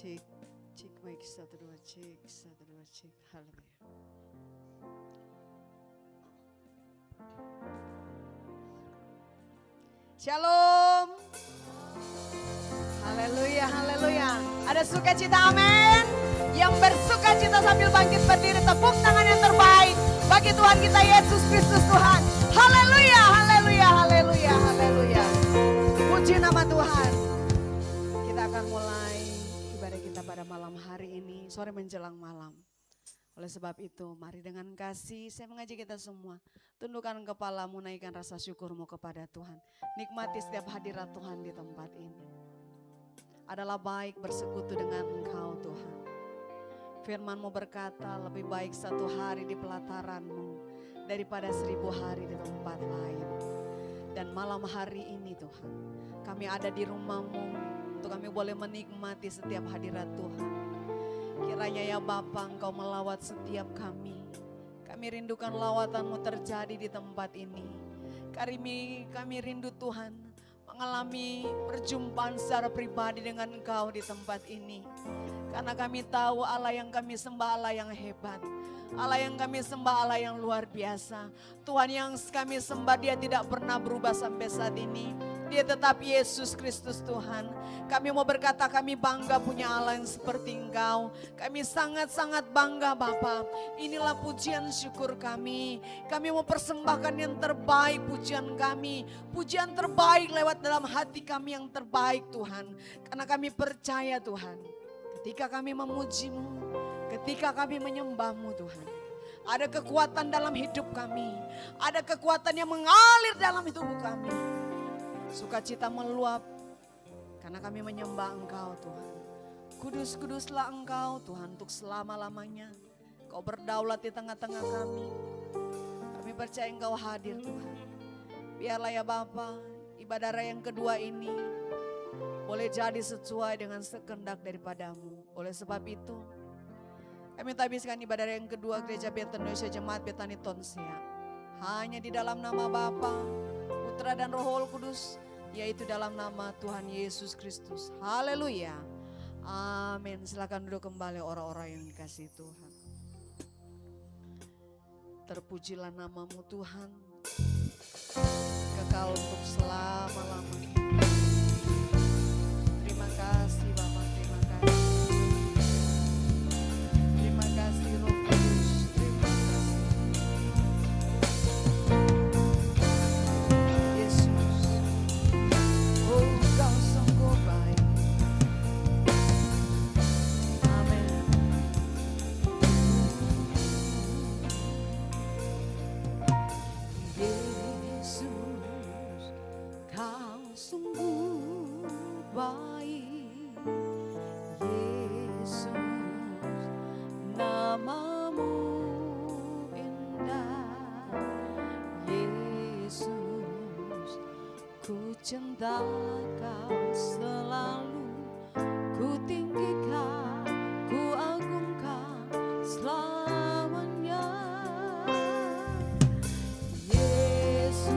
Cek, cek mic 1 2 cek 1 2 cek. Haleluya. Shalom. Haleluya, haleluya. Ada sukacita, amin. Yang bersukacita sambil bangkit berdiri, tepuk tangan yang terbaik bagi Tuhan kita Yesus Kristus Tuhan. Haleluya, haleluya, haleluya, haleluya. Puji nama Tuhan. Kita akan mulai ibadah kita pada malam hari ini, sore menjelang malam. Oleh sebab itu, mari dengan kasih saya mengajak kita semua, tundukkan kepalamu, naikkan rasa syukurmu kepada Tuhan. Nikmati setiap hadirat Tuhan di tempat ini. Adalah baik bersekutu dengan Engkau Tuhan. Firman-Mu berkata, lebih baik 1 hari di pelataran-Mu daripada 1000 hari di tempat lain. Dan malam hari ini Tuhan, kami ada di rumah-Mu untuk kami boleh menikmati setiap hadirat Tuhan. Kiranya ya Bapa, Engkau melawat setiap kami. Kami rindukan lawatan-Mu terjadi di tempat ini. Kami rindu Tuhan mengalami perjumpaan secara pribadi dengan Engkau di tempat ini. Karena kami tahu Allah yang kami sembah Allah yang hebat. Allah yang kami sembah Allah yang luar biasa. Tuhan yang kami sembah Dia tidak pernah berubah sampai saat ini. Dia tetap Yesus Kristus Tuhan. Kami mau berkata kami bangga punya Allah yang seperti Engkau. Kami sangat-sangat bangga Bapa. Inilah pujian syukur kami. Kami mau persembahkan yang terbaik pujian kami. Pujian terbaik lewat dalam hati kami yang terbaik Tuhan. Karena kami percaya Tuhan. Ketika kami memuji-Mu, ketika kami menyembah-Mu Tuhan. Ada kekuatan dalam hidup kami. Ada kekuatan yang mengalir dalam tubuh kami. Sukacita meluap karena kami menyembah Engkau Tuhan. Kudus-kuduslah Engkau Tuhan untuk selama-lamanya. Kau berdaulat di tengah-tengah kami. Kami percaya Engkau hadir Tuhan. Biarlah ya Bapa, ibadah raya yang kedua ini boleh jadi sesuai dengan sekehendak daripada-Mu. Oleh sebab itu, kami tabiskan ibadah raya yang kedua Gereja Bethel Indonesia Jemaat Betani Tonsea. Hanya di dalam nama Bapa, Putra dan Roh Kudus, yaitu dalam nama Tuhan Yesus Kristus. Haleluya. Amin. Silakan duduk kembali orang-orang yang dikasihi Tuhan. Terpujilah namamu Tuhan, kekal untuk selama-lamanya. Terima kasih Bapak, terima kasih. Terima kasih Roh Kudus, terima kasih. Cinta Kau selalu ku tinggikan, ku agungkan selamanya. Yesus,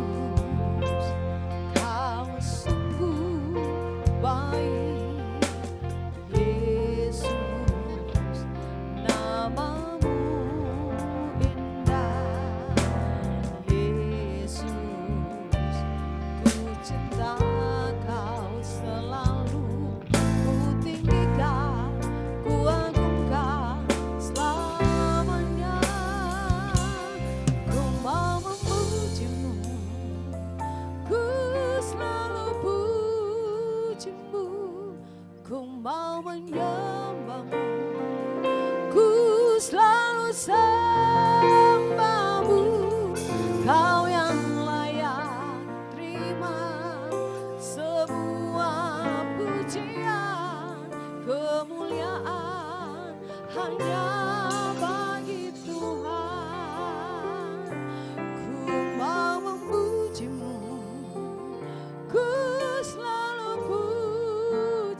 Kau sungguh baik. Yesus, namamu indah. Yesus, cinta Kau selalu ku tinggikan,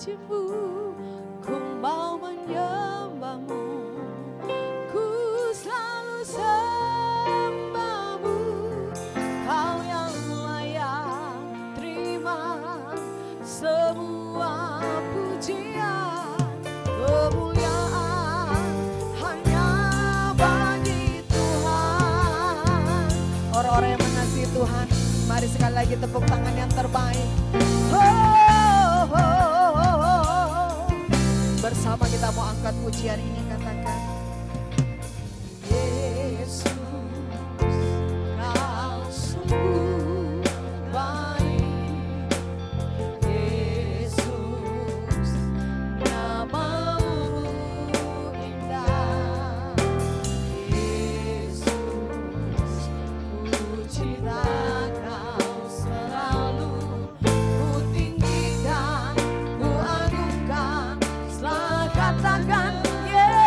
pujimu, ku mau menyembahmu, ku selalu sembahmu, kau yang layak terima semua pujian, kemuliaan hanya bagi Tuhan. Orang-orang yang mengasihi Tuhan, mari sekali lagi tepuk tangan yang terbaik. Bersama kita mau angkat pujian ini, katakan Yesus, kau sungguh baik. Yesus, namamu indah. Yesus, puji Kau selalu, ku tinggikan, ku agungkan, selalu katakan Yesus.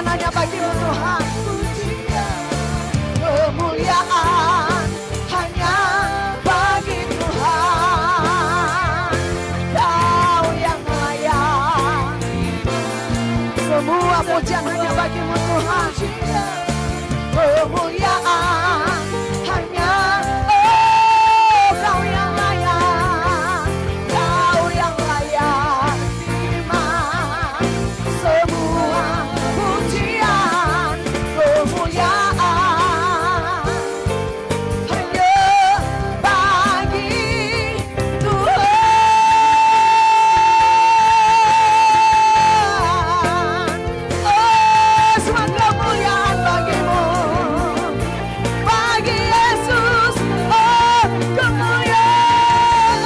Pujian hanya bagimu Tuhan. Kemuliaan hanya bagi Tuhan. Kau yang layak. Semua pujian hanya bagimu Tuhan. Kemuliaan hanya Kau yang layak. Kau yang layak terima semua pujian. Kemuliaan hanya bagi Tuhan. Oh, semua kemuliaan bagimu, bagi Yesus. Oh, kemuliaan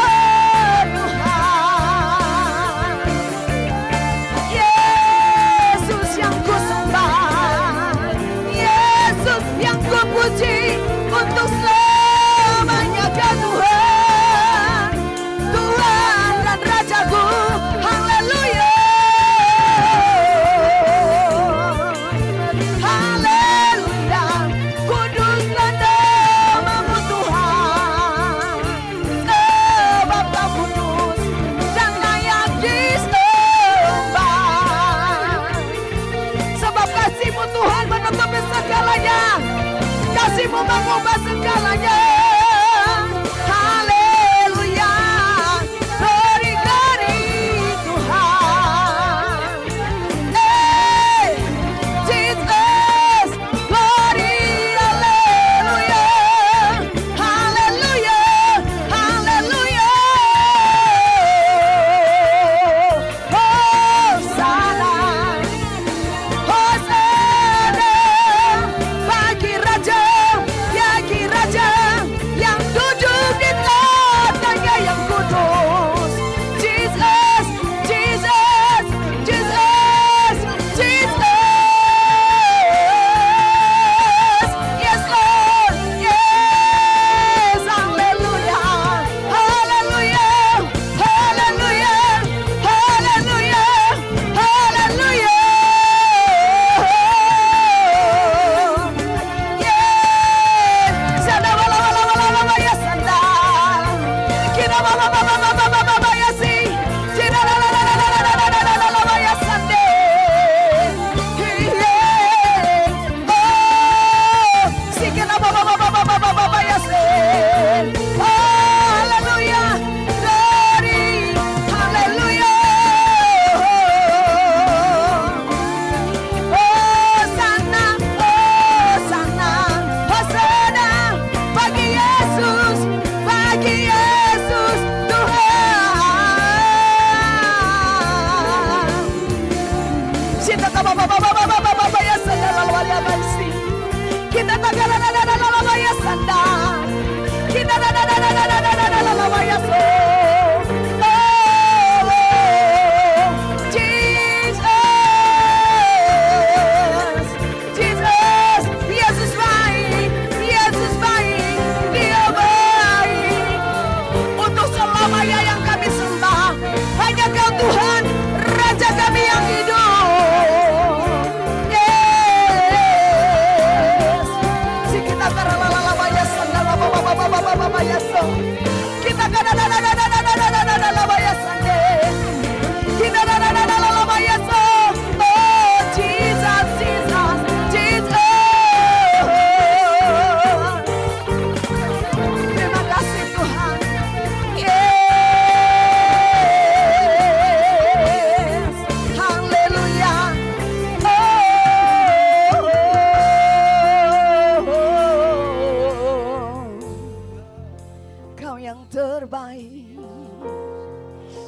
Tuhan. Yesus yang ku sembah, Yesus yang ku puji untuk selamanya kan Tuhan, Tuhan dan Rajaku. Haleluya, haleluya, kuduslah namamu Tuhan, sebab Kau kudus dan layak disembah. Sebab kasih-Mu Tuhan menutupi segalanya, kasih-Mu mengubah segalanya. Haleluya, glory Tuhan. Hey, Jesus, glory, haleluya, haleluya, haleluya. Hosana, Hosana bagi Raja yang duduk di tatanya yang kudus. Jesus, Jesus, Jesus, Jesus. Yes Lord, yes, hallelujah, hallelujah, hallelujah, hallelujah, hallelujah.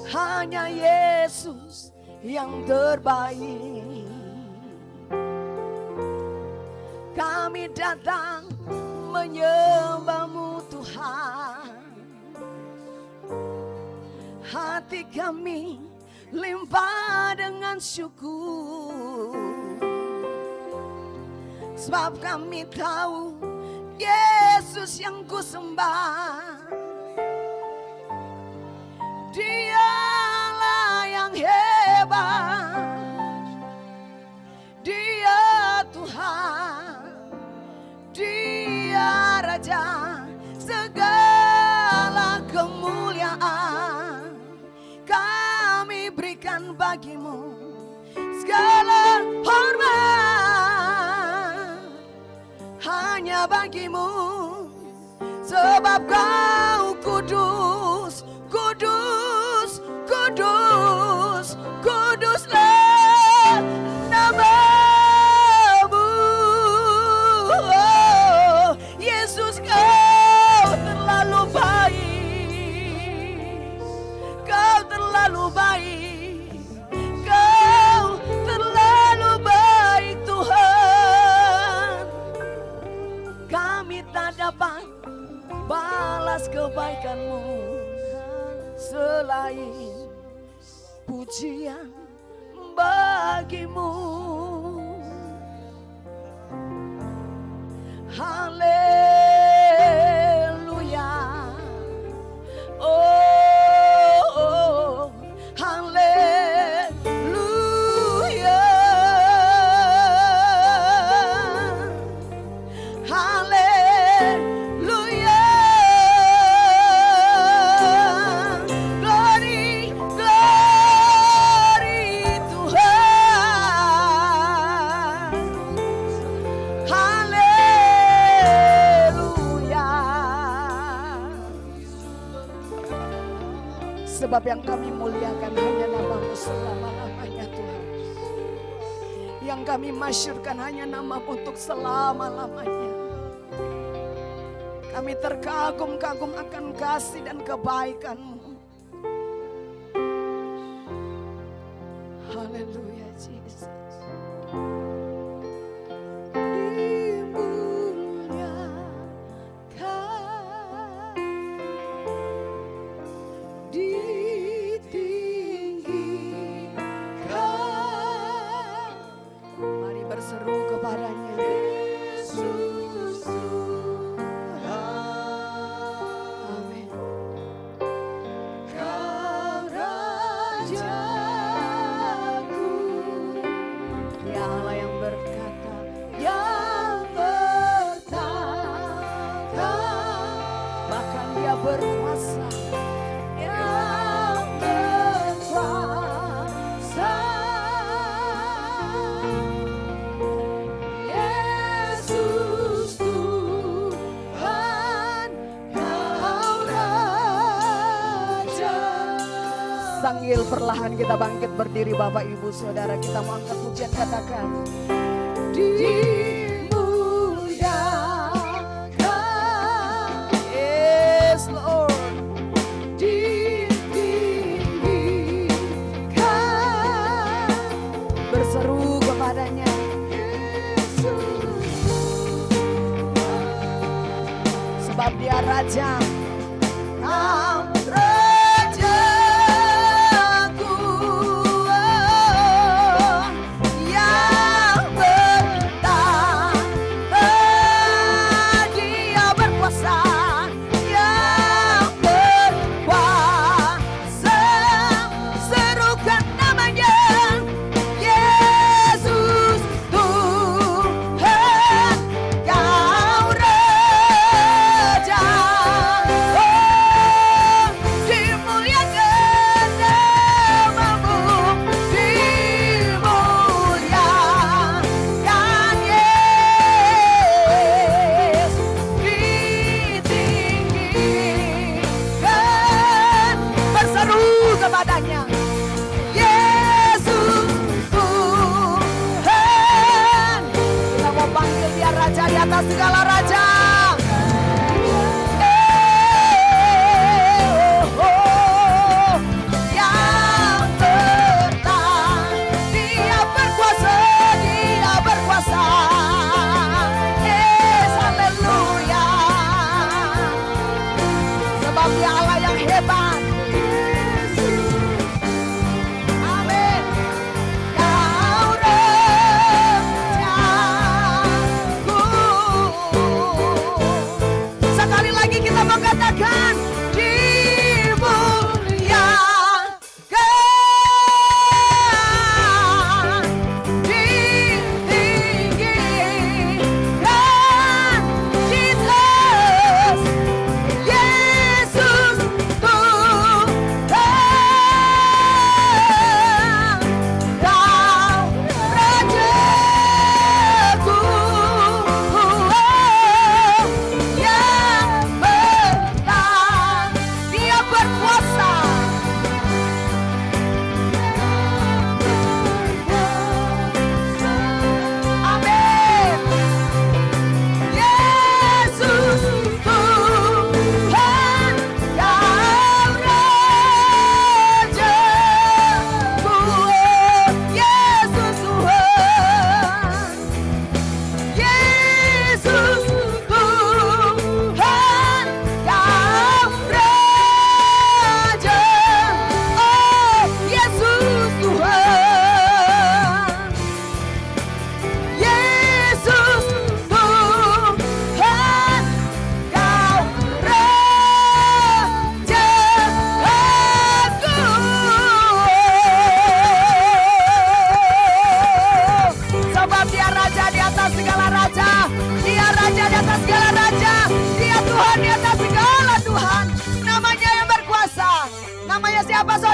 Hanya Yesus yang terbaik. Kami datang menyembah-Mu Tuhan. Hati kami limpah dengan syukur, sebab kami tahu Yesus yang ku sembah, Dialah yang hebat, Dia bagimu, sebab kau kudus, kudus, kudus, kuduslah namamu. Oh, Yesus, kau terlalu baik, kau terlalu baik, kau terlalu baik Tuhan. Kami tak dapat balas kebaikanmu selain pujian bagimu. Haleluya. Oh, haleluya. Haleluya. Glory, glory Tuhan. Haleluya. Sebab yang kami muliakan hanya namamu selama-lamanya Tuhan. Yang kami masyurkan hanya namamu untuk selama-lamanya. Kami terkagum-kagum akan kasih dan kebaikanmu. Haleluya Jesus. Mari berseru kepadanya. Amin. Ya Allah yang berkata, yang bertata, bahkan Dia berkuasa, yang berkuasa. Yesus Tuhan, Kau Raja. Sambil perlahan kita bangkit berdiri Bapak Ibu Saudara, kita mau angkat pujian, katakan dimuliakan. Yes Lord. Ditinggikan. Berseru kepadanya. Sebab Dia Raja. Rajaku, yang bertata, Dia berkuasa, yang berkuasa. Serukan namanya, Yesus Tuhan, Kau Raja. Oh, dimuliakan namamu, dimuliakan Yesus, ditinggikan. Berseru kepadanya, Yesus Tuhan. Kita mau panggil Dia Raja di atas segala raja. Yang bertata, Dia berkuasa, Dia berkuasa. Yes, haleluya. Sebab Dia Allah yang hebat. Amin. Kau Rajaku. Sekali lagi kita mau katakan dimuliakan, ditinggikan. Jesus, Yesus Tuhan.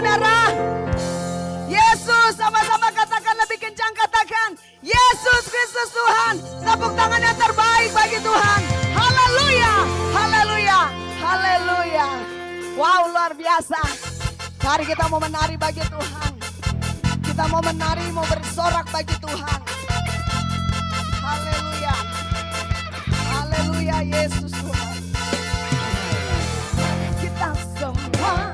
saudara. Yesus, sama-sama katakan lebih kencang, katakan Yesus Kristus Tuhan. Tepuk tangan yang terbaik bagi Tuhan. Haleluya, haleluya, haleluya. Wow, luar biasa. Mari kita mau menari bagi Tuhan. Kita mau menari, mau bersorak bagi Tuhan. Haleluya, haleluya Yesus Tuhan. Kita semua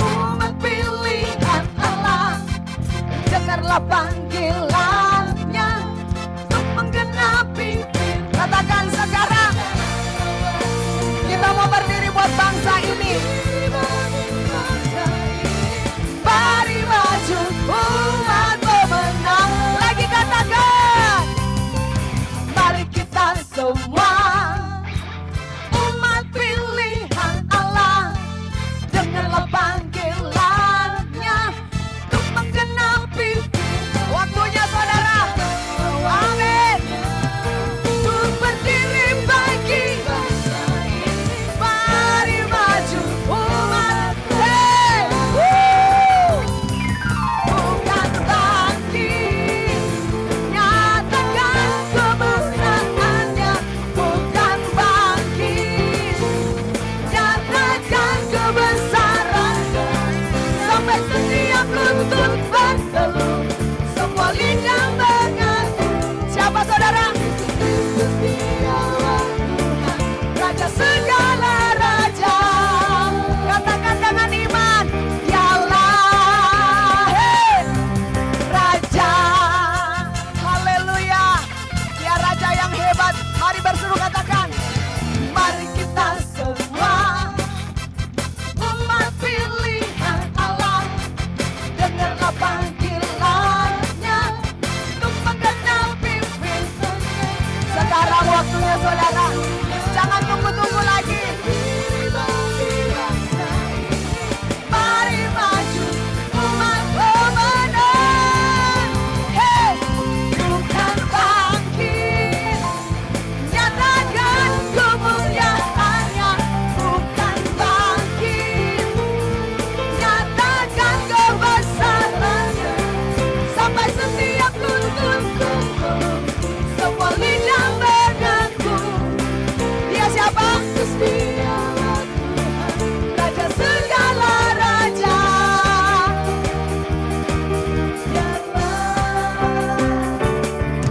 umat pilihan Allah, dengarlah panggilannya untuk menggenapi. Katakan sekarang, kita mau berdiri buat bangsa ini. Mari maju umat pemenang. Lagi katakan, mari kita semua umat pilihan Allah, dengarlah panggilannya untuk menggenapi. Waktunya saudara, amin. Untuk berdiri bagi bangsa ini. Mari maju umat. Hey, bukan bangkit, nyatakan kebesarannya. Bukan bangkit, nyatakan kebesarannya. Sampai setiap lutut berteluh, semua lidah mengaku. Siapa saudara? Dialah Tuhan, Raja segala raja. Katakan dengan iman, dialah Raja. Haleluya, dia Raja yang hebat. Mari berseru katakan, mari kita semua umat pilihan Allah, dengarlah panggilannya untuk menggenapi firman-Nya. Sekarang waktunya saudara, jangan tunggu-tunggu lagi. Mari maju umat pemenang. Hey, bukan bangkit, nyatakan kemuliaannya. Bukan bangkit, nyatakan kebesarannya. Sampai setiap lutut berteluh, semua lidah mengaku. Dia siapa? Dialah Tuhan, Raja segala raja.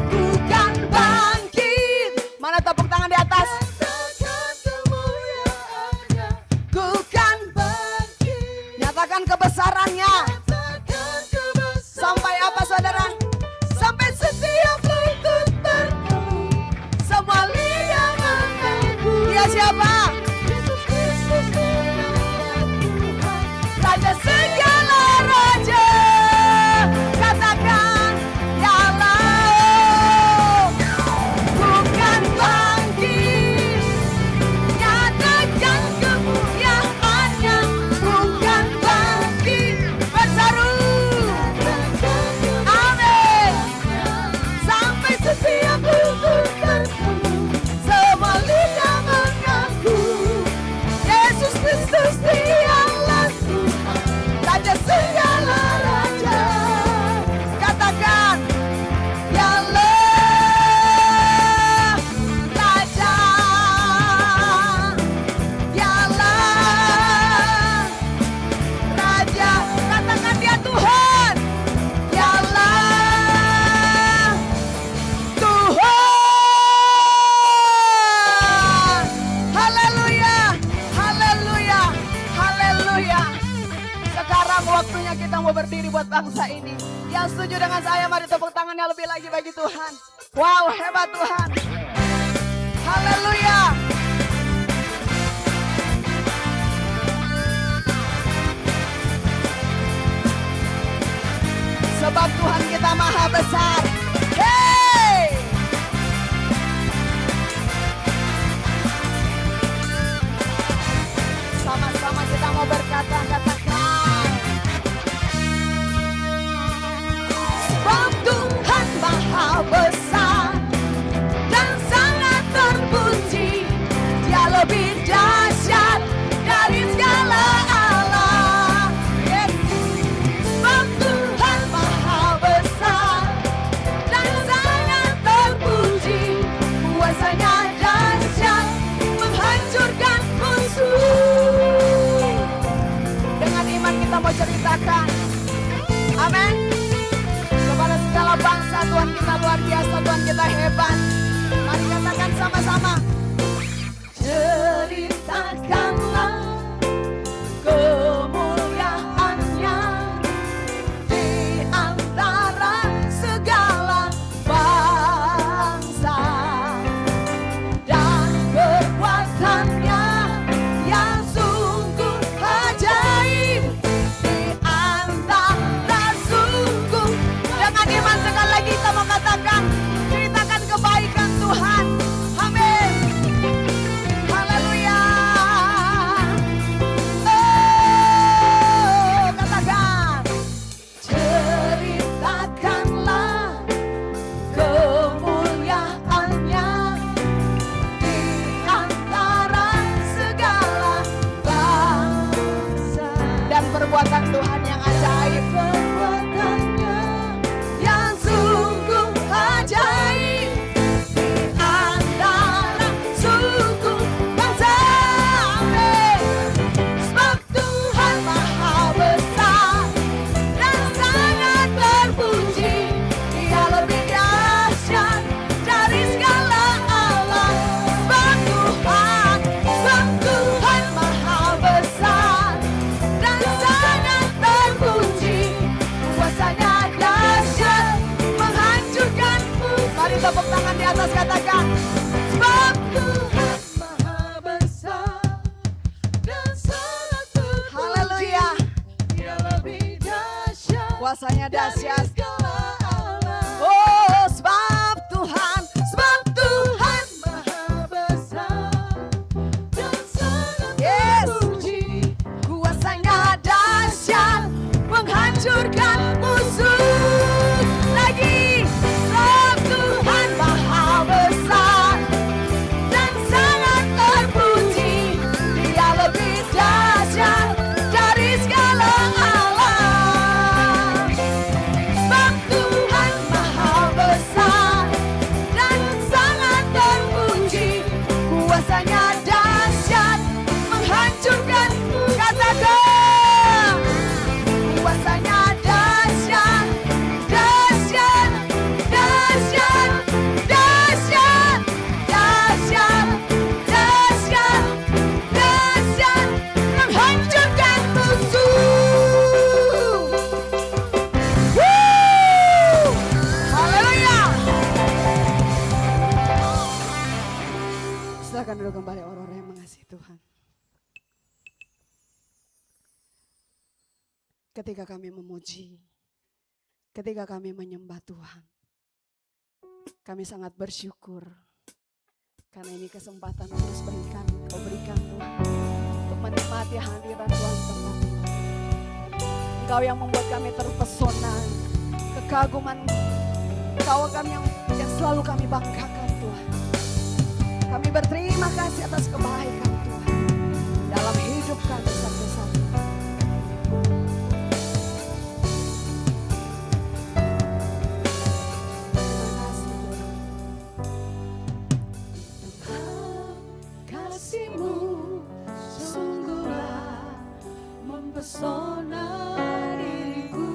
Bukan bangkit. Mana tepuk tangan di atas? Bukan bangkit, nyatakan kebesarannya. Sampai apa saudara? Sampai setiap lutut berteluh, semua lidah mengaku. Dia siapa? Yesus Kristus Tuhan, Raja segala raja. Katakan, dialah. Bukan bangkit, nyatakan kemuliaannya. Bukan bangkit, berseru. Amin. Sampai setiap lutut berteluh, semua lidah mengaku. Yesus Kristus dialah Tuhan, Raja segala raja. Katakan, dialah Raja. Dialah Raja. Katakan dia Tuhan. Dialah Tuhan. Haleluya, haleluya, haleluya. Sekarang waktunya kita mau berdiri buat bangsa ini. Yang setuju dengan saya, mari tepuk tangannya lebih lagi bagi Tuhan. Wow, hebat Tuhan. Haleluya. Sebab Tuhan kita maha besar. Hey! Sama-sama kita mau berkata, katakan. Sebab Tuhan maha besar dan sangat terpuji. Dia lebih dahsyat dari segala Allah. Kuasanya dahsyat. segala alam. Oh, sebab Tuhan Maha besar dan sangat Yes. terpuji. kuasanya dahsyat menghancurkan musuh. Lagi, sebab Tuhan Maha besar dan sangat terpuji. Dia lebih dahsyat dari segala alam. Sebab Tuhan Maha besar dan sangat terpuji. Kuasanya dahsyat menghancurkan. Katakan, kuasanya dahsyat, dahsyat, dahsyat, dahsyat, dahsyat, dahsyat, dahsyat, menghancurkan musuh. Woo! Haleluya. Silakan duduk kembali orang-orang yang mengasihi Tuhan. Ketika kami memuji, ketika kami menyembah Tuhan, kami sangat bersyukur karena ini kesempatan terus Kau berikan Tuhan untuk menikmati hadirat Tuhan tempat ini. Engkau yang membuat kami terpesona, kekaguman Engkau yang selalu kami banggakan Tuhan. Kami berterima kasih atas kebaikan Tuhan dalam hidup kami sampai saat ini. Kasih-Mu sungguhlah mempesona diriku.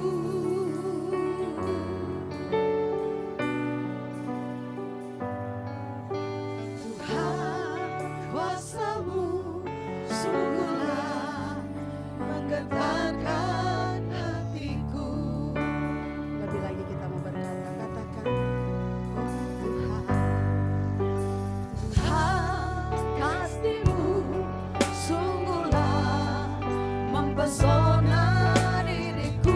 Tuhan, kuasa-Mu sungguhlah menggetarkan hatiku. Lebih lagi kita mau berkata, katakan, oh Tuhan, Kasih-Mu sungguhlah mempesona diriku.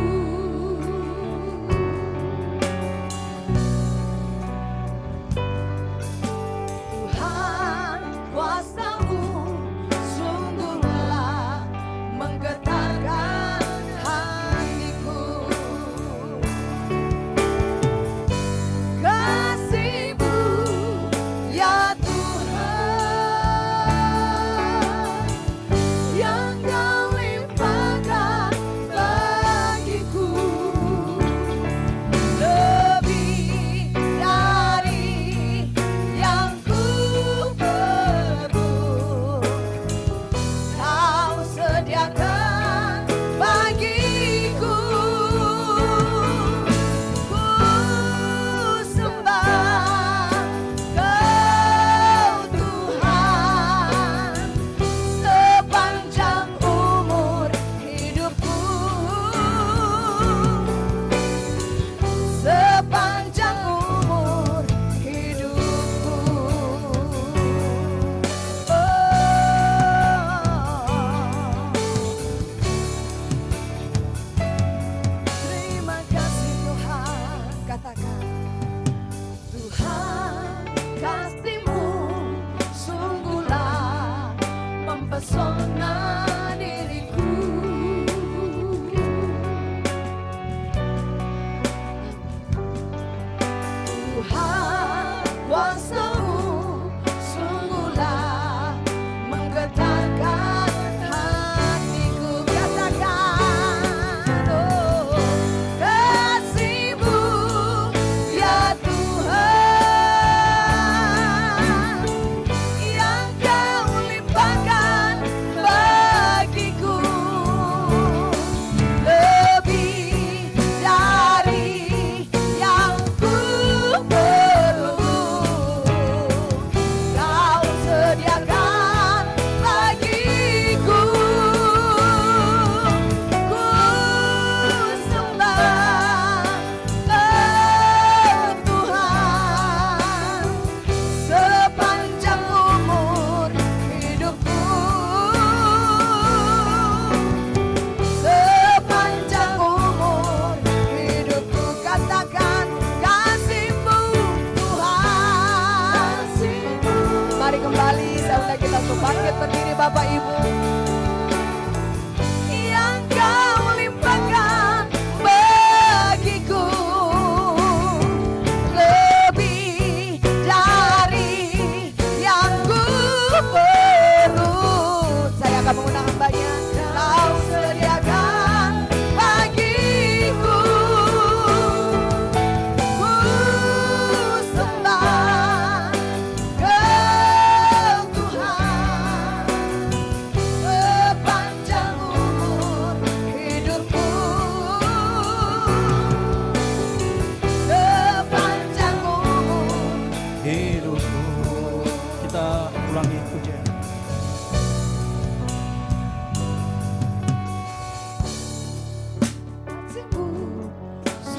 Tuhan, kuasa-Mu sungguhlah menggetarkan hatiku. Kasih-Mu ya Tuhan yang Kau limpahkan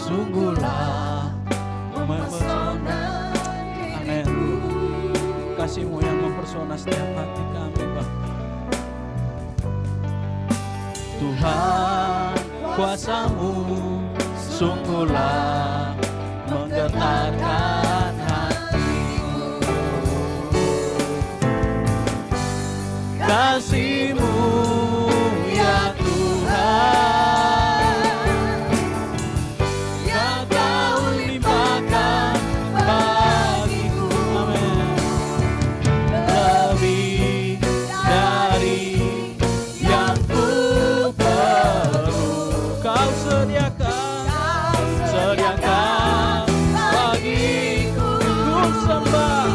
sungguhlah mempesona. Amin. Kasih-Mu yang mempesona setiap hati kami, Bapa. Tuhan, kuasa-Mu sungguhlah menggetarkan hatiku. Kasih-Mu ya Tuhan, yang Kau limpahkan bagiku. Amin. Lebih dari yang ku perlu, Kau sediakan bagiku. Ku sembah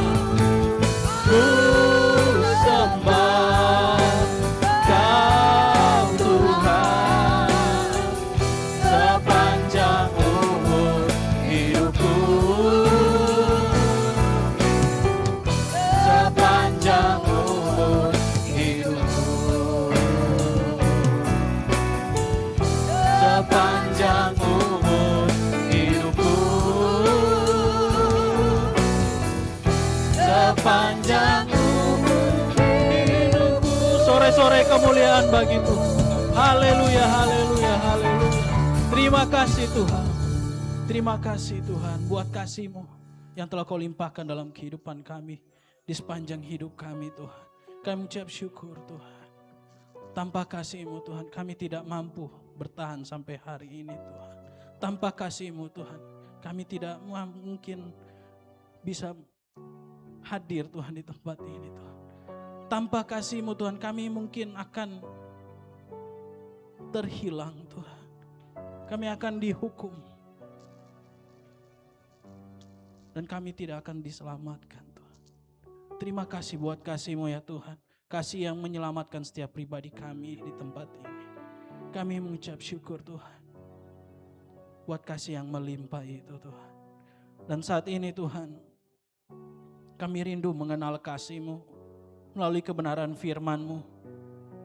Kau Tuhan sepanjang umur hidupku, sepanjang umur hidupku, sepanjang umur hidupku, sepanjang umur hidupku. Sore-sore kemuliaan bagi Tuhan. Haleluya, haleluya, haleluya. Terima kasih Tuhan. Terima kasih Tuhan buat kasih-Mu yang telah Kau limpahkan dalam kehidupan kami. Di sepanjang hidup kami Tuhan. Kami mengucap syukur Tuhan. Tanpa kasih-Mu Tuhan kami tidak mampu bertahan sampai hari ini Tuhan. Tanpa kasih-Mu Tuhan kami tidak mungkin bisa hadir Tuhan di tempat ini Tuhan. Tanpa kasih-Mu Tuhan kami mungkin akan terhilang Tuhan. Kami akan dihukum. Dan kami tidak akan diselamatkan Tuhan. Terima kasih buat kasih-Mu ya Tuhan. Kasih yang menyelamatkan setiap pribadi kami di tempat ini. Kami mengucap syukur Tuhan. Buat kasih yang melimpah itu Tuhan. Dan saat ini Tuhan, kami rindu mengenal kasih-Mu melalui kebenaran firman-Mu.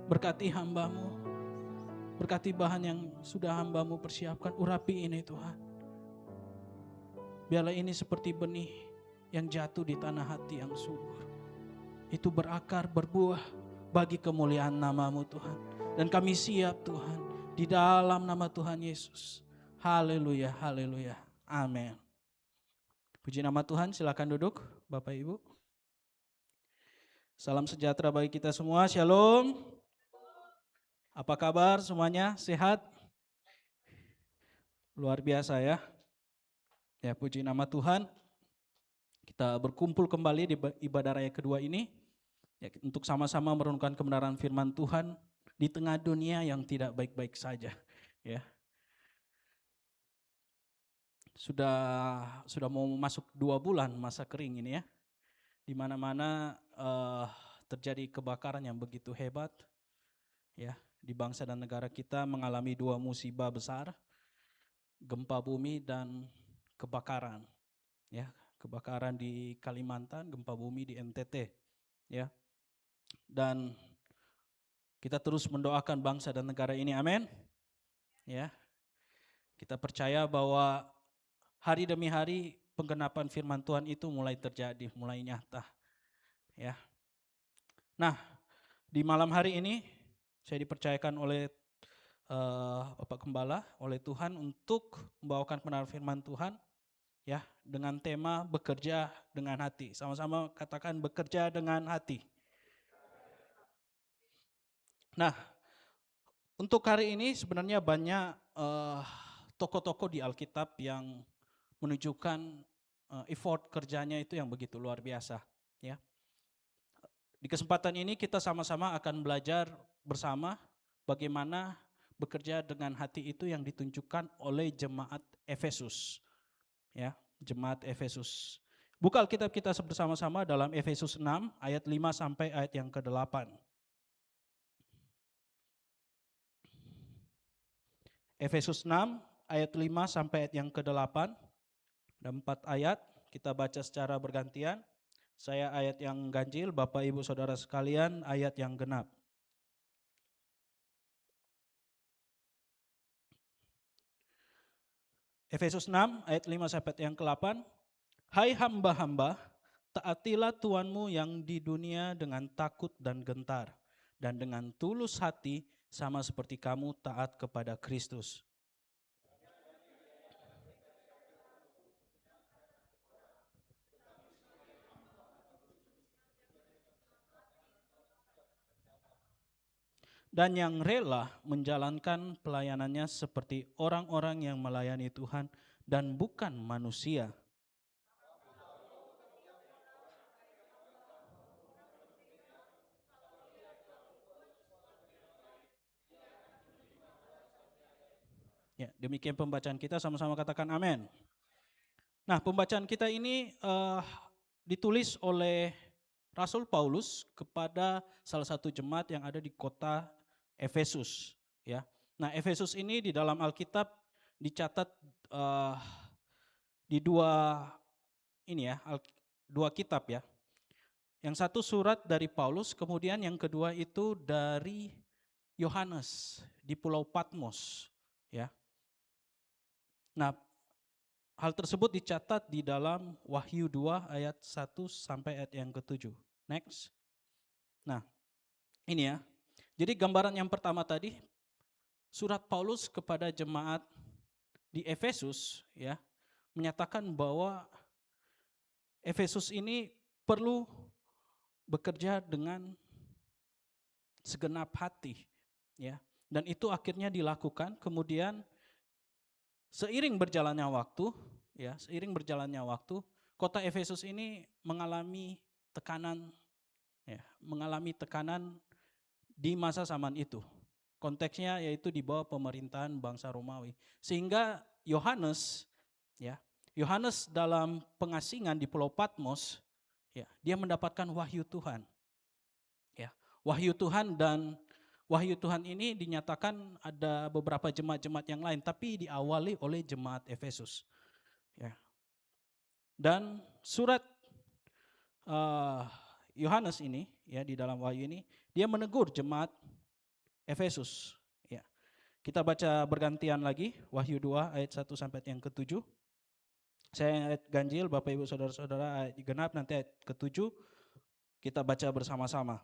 Berkati hamba-Mu, berkati bahan yang sudah hamba-Mu persiapkan, urapi ini Tuhan. Biarlah ini seperti benih yang jatuh di tanah hati yang subur. Itu berakar, berbuah bagi kemuliaan nama-Mu Tuhan. Dan kami siap Tuhan, di dalam nama Tuhan Yesus. Haleluya, haleluya, amin. Puji nama Tuhan, silakan duduk Bapak Ibu. Salam sejahtera bagi kita semua, shalom. Apa kabar semuanya, sehat? Luar biasa ya. Ya puji nama Tuhan, kita berkumpul kembali di ibadah raya kedua ini. Ya, untuk sama-sama merenungkan kebenaran firman Tuhan di tengah dunia yang tidak baik-baik saja. Ya. Sudah mau masuk 2 bulan masa kering ini ya. Di mana-mana terjadi kebakaran yang begitu hebat. Ya, di bangsa dan negara kita mengalami 2 musibah besar. Gempa bumi dan kebakaran. Ya, kebakaran di Kalimantan, gempa bumi di NTT. Ya. Dan kita terus mendoakan bangsa dan negara ini, amin. Ya. Kita percaya bahwa hari demi hari penggenapan firman Tuhan itu mulai terjadi, mulai nyata. Ya. Nah, di malam hari ini saya dipercayakan oleh Bapak Gembala, oleh Tuhan untuk membawakan kebenaran firman Tuhan ya, dengan tema bekerja dengan hati. Sama-sama katakan bekerja dengan hati. Nah, untuk hari ini sebenarnya banyak tokoh-tokoh di Alkitab yang menunjukkan effort kerjanya itu yang begitu luar biasa. Ya. Di kesempatan ini kita sama-sama akan belajar bersama bagaimana bekerja dengan hati itu yang ditunjukkan oleh jemaat Efesus. Ya, jemaat Efesus. Buka Alkitab kita bersama-sama dalam Efesus 6 ayat 5 sampai ayat yang ke-8. Efesus 6 ayat 5 sampai ayat yang ke-8. Ada 4 ayat, kita baca secara bergantian. Saya ayat yang ganjil, Bapak Ibu Saudara sekalian ayat yang genap. Efesus 6 ayat 5 sampai yang ke-8. Hai hamba-hamba, taatilah Tuanmu yang di dunia dengan takut dan gentar, dan dengan tulus hati sama seperti kamu taat kepada Kristus. Dan yang rela menjalankan pelayanannya seperti orang-orang yang melayani Tuhan dan bukan manusia. Ya, demikian pembacaan kita, sama-sama katakan amin. Nah, pembacaan kita ini ditulis oleh Rasul Paulus kepada salah satu jemaat yang ada di kota Efesus. Ya, nah Efesus ini di dalam Alkitab dicatat di dua kitab ya. Yang satu surat dari Paulus, kemudian yang kedua itu dari Yohanes di Pulau Patmos. Ya, nah hal tersebut dicatat di dalam Wahyu 2 ayat 1 sampai ayat yang ke-7. Next. Nah, ini ya. Jadi gambaran yang pertama tadi, surat Paulus kepada jemaat di Efesus ya, menyatakan bahwa Efesus ini perlu bekerja dengan segenap hati ya. Dan itu akhirnya dilakukan. Kemudian seiring berjalannya waktu, kota Efesus ini mengalami tekanan di masa zaman itu. Konteksnya yaitu di bawah pemerintahan bangsa Romawi. Sehingga Yohanes dalam pengasingan di Pulau Patmos, ya, dia mendapatkan wahyu Tuhan. Ya, wahyu Tuhan, dan wahyu Tuhan ini dinyatakan ada beberapa jemaat-jemaat yang lain, tapi diawali oleh jemaat Efesus. Ya. Dan surat Yohanes ini, ya, di dalam wahyu ini, dia menegur jemaat Efesus. Ya. Kita baca bergantian lagi, Wahyu 2 ayat 1 sampai yang ke-7. Saya ayat ganjil, Bapak Ibu Saudara-saudara ayat genap, nanti ayat ke-7 kita baca bersama-sama.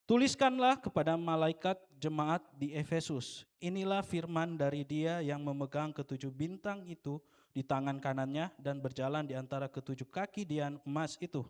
Tuliskanlah kepada malaikat jemaat di Efesus, inilah firman dari Dia yang memegang ketujuh bintang itu di tangan kanannya dan berjalan di antara ketujuh kaki dian emas itu.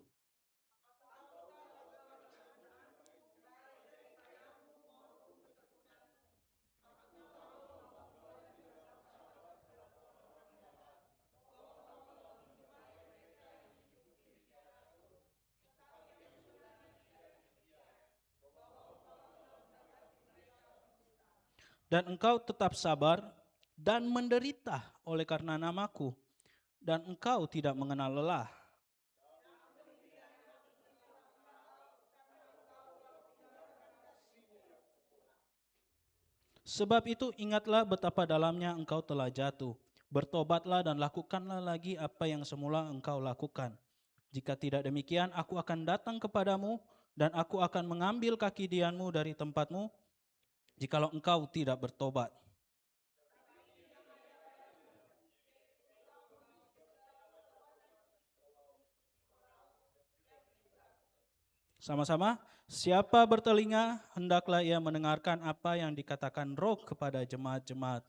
Dan engkau tetap sabar dan menderita oleh karena namaku, dan engkau tidak mengenal lelah. Sebab itu ingatlah betapa dalamnya engkau telah jatuh. Bertobatlah dan lakukanlah lagi apa yang semula engkau lakukan. Jika tidak demikian, aku akan datang kepadamu dan aku akan mengambil kaki dianmu dari tempatmu jikalau engkau tidak bertobat. Sama-sama, siapa bertelinga, hendaklah ia mendengarkan apa yang dikatakan Roh kepada jemaat-jemaat.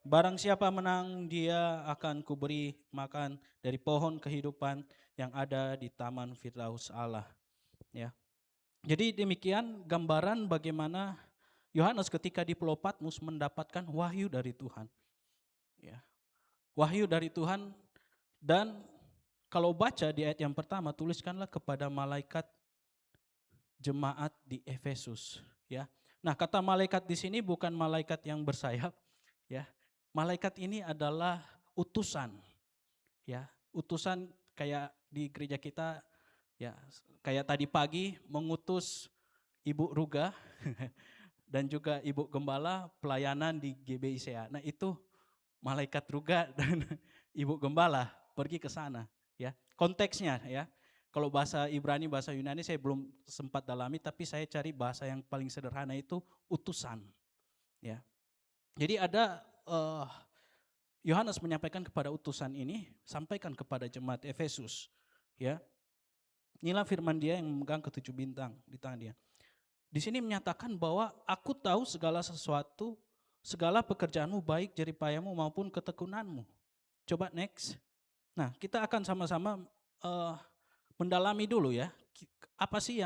Barang siapa menang, dia akan kuberi makan dari pohon kehidupan yang ada di taman Firdaus Allah. Ya. Jadi demikian gambaran bagaimana Yohanes ketika di Pulau Patmos mendapatkan wahyu dari Tuhan. Ya. Wahyu dari Tuhan, dan kalau baca di ayat yang pertama, tuliskanlah kepada malaikat jemaat di Efesus, ya. Nah, kata malaikat di sini bukan malaikat yang bersayap, ya. Malaikat ini adalah utusan, ya. Utusan kayak di gereja kita, ya. Kayak tadi pagi mengutus Ibu Ruga dan juga Ibu Gembala pelayanan di GBICA. Nah, itu malaikat Ruga dan Ibu Gembala pergi ke sana, ya. Konteksnya, ya. Kalau bahasa Ibrani, bahasa Yunani saya belum sempat dalami, tapi saya cari bahasa yang paling sederhana itu utusan. Ya. Jadi ada Yohanes menyampaikan kepada utusan ini, sampaikan kepada jemaat Efesus. Ya, inilah firman dia yang memegang ketujuh bintang di tangan dia. Di sini menyatakan bahwa aku tahu segala sesuatu, segala pekerjaanmu baik jeripayamu maupun ketekunanmu. Coba next. Nah, kita akan sama-sama mendalami dulu ya. Apa sih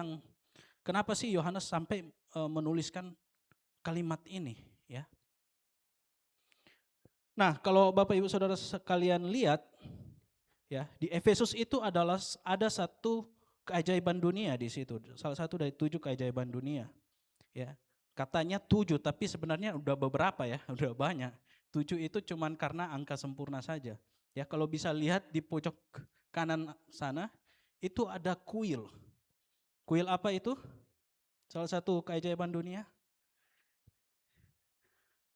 kenapa sih Yohanes sampai menuliskan kalimat ini ya. Nah, kalau Bapak Ibu Saudara sekalian lihat ya, di Efesus itu ada satu keajaiban dunia di situ. Salah satu dari 7 keajaiban dunia. Ya. Katanya 7, tapi sebenarnya udah beberapa ya, udah banyak. 7 itu cuman karena angka sempurna saja. Ya, kalau bisa lihat di pojok kanan sana itu ada kuil. Kuil apa itu? Salah satu keajaiban dunia.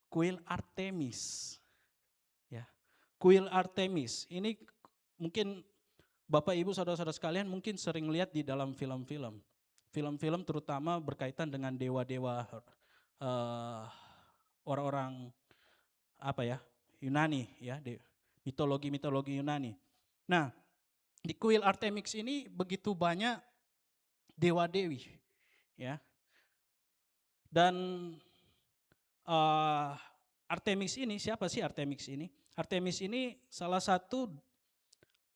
Kuil Artemis. Ya. Kuil Artemis. Ini mungkin Bapak Ibu Saudara-saudara sekalian mungkin sering lihat di dalam film-film. Film-film terutama berkaitan dengan dewa-dewa orang-orang Yunani ya, mitologi Yunani. Nah, di kuil Artemis ini begitu banyak dewa-dewi ya. Dan Artemis ini, siapa sih Artemis ini? Artemis ini salah satu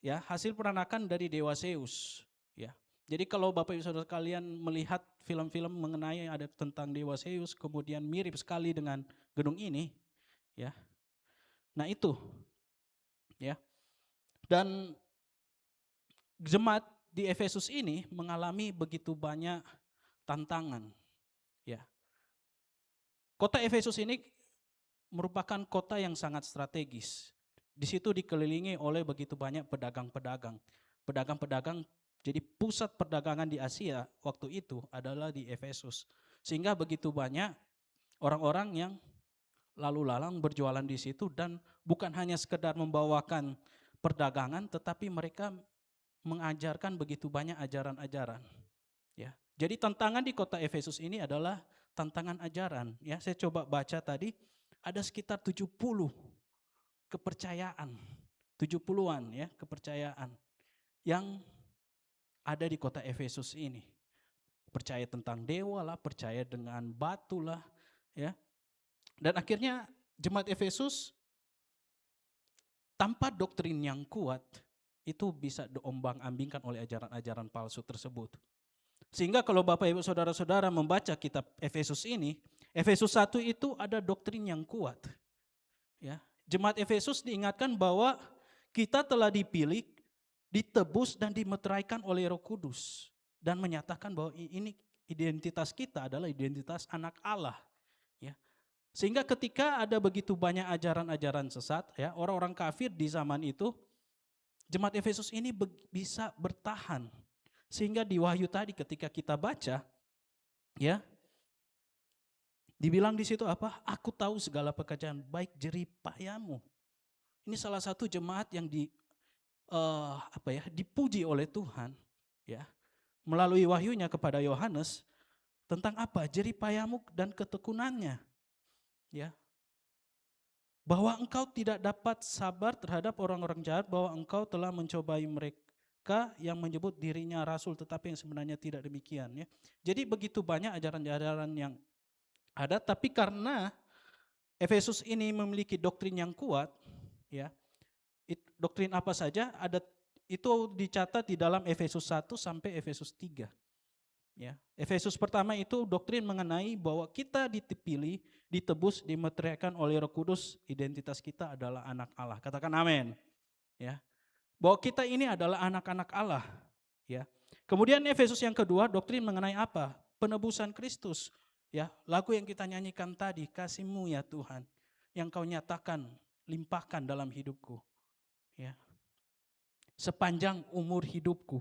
ya hasil peranakan dari dewa Zeus ya. Jadi kalau Bapak Ibu Saudara kalian melihat film-film mengenai ada tentang dewa Zeus kemudian mirip sekali dengan gedung ini ya. Nah itu ya. Dan jemaat di Efesus ini mengalami begitu banyak tantangan ya. Kota Efesus ini merupakan kota yang sangat strategis. Di situ dikelilingi oleh begitu banyak pedagang-pedagang. Pedagang-pedagang, jadi pusat perdagangan di Asia waktu itu adalah di Efesus. Sehingga begitu banyak orang-orang yang lalu lalang berjualan di situ dan bukan hanya sekedar membawakan perdagangan, tetapi mereka mengajarkan begitu banyak ajaran-ajaran. Ya, jadi tantangan di kota Efesus ini adalah tantangan ajaran. Ya, saya coba baca tadi. Ada sekitar 70 kepercayaan, 70-an ya kepercayaan yang ada di kota Efesus ini. Percaya tentang dewa lah, percaya dengan batu lah ya. Dan akhirnya jemaat Efesus tanpa doktrin yang kuat itu bisa diombang-ambingkan oleh ajaran-ajaran palsu tersebut. Sehingga kalau Bapak Ibu Saudara-saudara membaca kitab Efesus ini, Efesus 1 itu ada doktrin yang kuat. Ya, jemaat Efesus diingatkan bahwa kita telah dipilih, ditebus dan dimeteraikan oleh Roh Kudus dan menyatakan bahwa ini identitas kita adalah identitas anak Allah. Ya. Sehingga ketika ada begitu banyak ajaran-ajaran sesat, ya, orang-orang kafir di zaman itu, jemaat Efesus ini bisa bertahan. Sehingga di Wahyu tadi ketika kita baca, ya, dibilang di situ apa? Aku tahu segala pekerjaan baik jeripayamu. Ini salah satu jemaat yang dipuji oleh Tuhan, ya, melalui wahyunya kepada Yohanes tentang apa? Jeripayamu dan ketekunannya, ya. Bahwa engkau tidak dapat sabar terhadap orang-orang jahat, bahwa engkau telah mencobai mereka yang menyebut dirinya rasul tetapi yang sebenarnya tidak demikian, ya. Jadi begitu banyak ajaran-ajaran yang ada, tapi karena Efesus ini memiliki doktrin yang kuat, ya. Doktrin apa saja ada itu dicatat di dalam Efesus 1 sampai Efesus 3. Ya. Efesus pertama itu doktrin mengenai bahwa kita dipilih, ditebus, dimeteraikan oleh Roh Kudus, identitas kita adalah anak Allah. Katakan amin. Ya. Bahwa kita ini adalah anak-anak Allah, ya. Kemudian Efesus yang kedua doktrin mengenai apa? Penebusan Kristus. Ya, lagu yang kita nyanyikan tadi, kasih-Mu ya Tuhan, yang Kau nyatakan, limpahkan dalam hidupku. Ya. Sepanjang umur hidupku.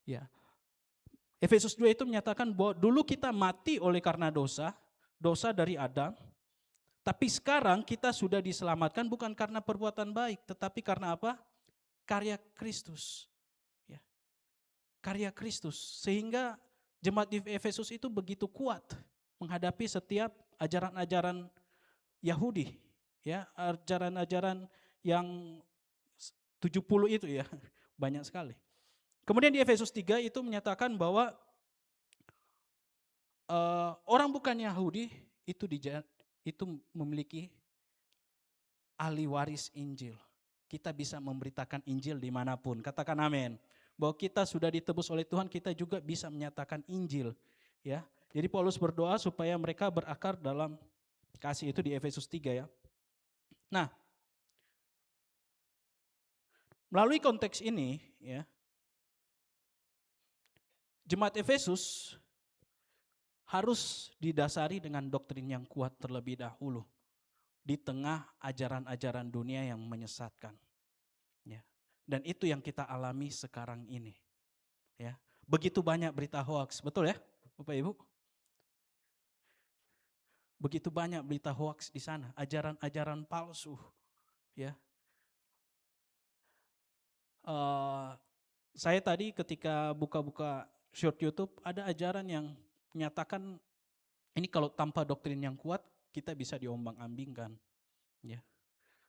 Ya. Efesus 2 itu menyatakan bahwa dulu kita mati oleh karena dosa dari Adam, tapi sekarang kita sudah diselamatkan bukan karena perbuatan baik, tetapi karena apa? Karya Kristus. Ya. Karya Kristus. Sehingga jemaat di Efesus itu begitu kuat menghadapi setiap ajaran-ajaran Yahudi, ya, ajaran-ajaran yang 70 itu ya, banyak sekali. Kemudian di Efesus 3 itu menyatakan bahwa orang bukan Yahudi itu memiliki ahli waris Injil. Kita bisa memberitakan Injil dimanapun. Katakan amin. Bahwa kita sudah ditebus oleh Tuhan, kita juga bisa menyatakan Injil. Ya, jadi Paulus berdoa supaya mereka berakar dalam kasih, itu di Efesus 3 ya. Nah, melalui konteks ini ya, jemaat Efesus harus didasari dengan doktrin yang kuat terlebih dahulu di tengah ajaran-ajaran dunia yang menyesatkan. Ya. Dan itu yang kita alami sekarang ini. Ya. Begitu banyak berita hoax, betul ya Bapak Ibu? Begitu banyak berita hoax di sana, ajaran-ajaran palsu. Ya. Saya tadi ketika buka-buka short YouTube, ada ajaran yang menyatakan ini kalau tanpa doktrin yang kuat, kita bisa diombang-ambingkan. Ya.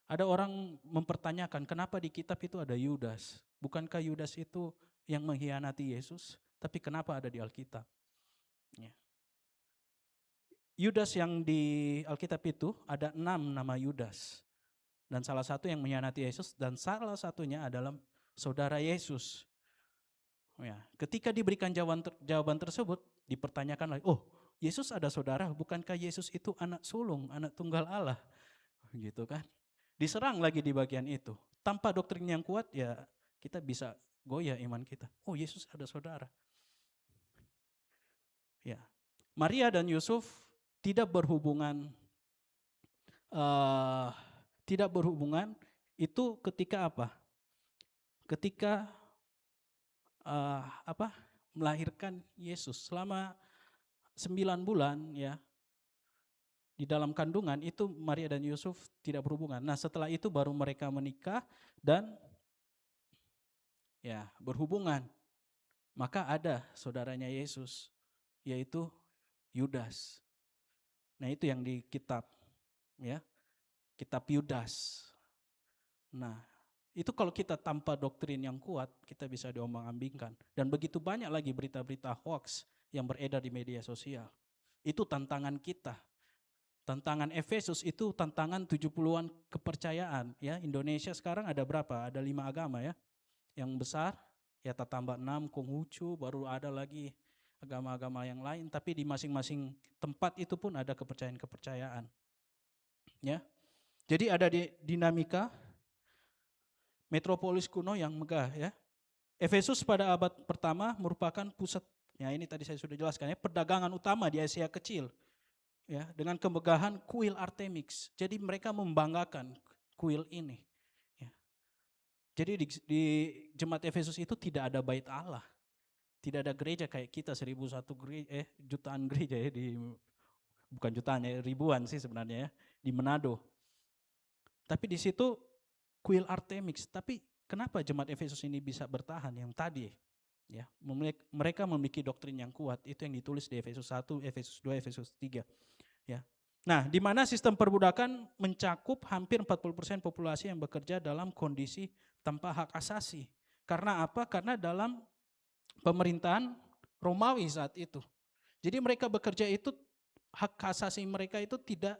Ada orang mempertanyakan kenapa di kitab itu ada Yudas. Bukankah Yudas itu yang mengkhianati Yesus? Tapi kenapa ada di Alkitab? Ya. Yudas yang di Alkitab itu ada 6 nama Yudas. Dan salah satu yang mengkhianati Yesus dan salah satunya adalah saudara Yesus. Ya. Ketika diberikan jawaban tersebut, dipertanyakan lagi, oh Yesus ada saudara, bukankah Yesus itu anak sulung, anak tunggal Allah? Gitu kan. Diserang lagi di bagian itu. Tanpa doktrin yang kuat ya kita bisa goyah iman kita. Oh Yesus ada saudara. Ya, Maria dan Yusuf tidak berhubungan itu ketika apa? Ketika melahirkan Yesus selama 9 bulan ya. Di dalam kandungan itu Maria dan Yusuf tidak berhubungan. Nah setelah itu baru mereka menikah dan ya berhubungan. Maka ada saudaranya Yesus yaitu Yudas. Nah itu yang di kitab ya, kitab Yudas. Nah itu kalau kita tanpa doktrin yang kuat kita bisa diombang-ambingkan. Dan begitu banyak lagi berita-berita hoax yang beredar di media sosial. Itu tantangan kita. Tantangan Efesus itu tantangan 70-an kepercayaan ya. Indonesia sekarang ada berapa? Ada 5 agama ya. Yang besar ya tambah 6 Konghucu, baru ada lagi agama-agama yang lain, tapi di masing-masing tempat itu pun ada kepercayaan-kepercayaan. Ya. Jadi ada dinamika metropolis kuno yang megah ya. Efesus pada abad pertama merupakan pusat, ya ini tadi saya sudah jelaskan ya, perdagangan utama di Asia Kecil. Ya, dengan kemegahan kuil Artemis. Jadi mereka membanggakan kuil ini. Ya. Jadi di jemaat Efesus itu tidak ada bait Allah. Tidak ada gereja kayak kita 1001 gereja, jutaan gereja ya bukan jutaan ya, ribuan sih sebenarnya ya di Manado. Tapi di situ kuil Artemis. Tapi kenapa jemaat Efesus ini bisa bertahan yang tadi? Ya, mereka memiliki doktrin yang kuat. Itu yang ditulis di Efesus 1, Efesus 2, Efesus 3. Ya. Nah, di mana sistem perbudakan mencakup hampir 40% populasi yang bekerja dalam kondisi tanpa hak asasi. Karena apa? Karena dalam pemerintahan Romawi saat itu. Jadi mereka bekerja itu, hak asasi mereka itu tidak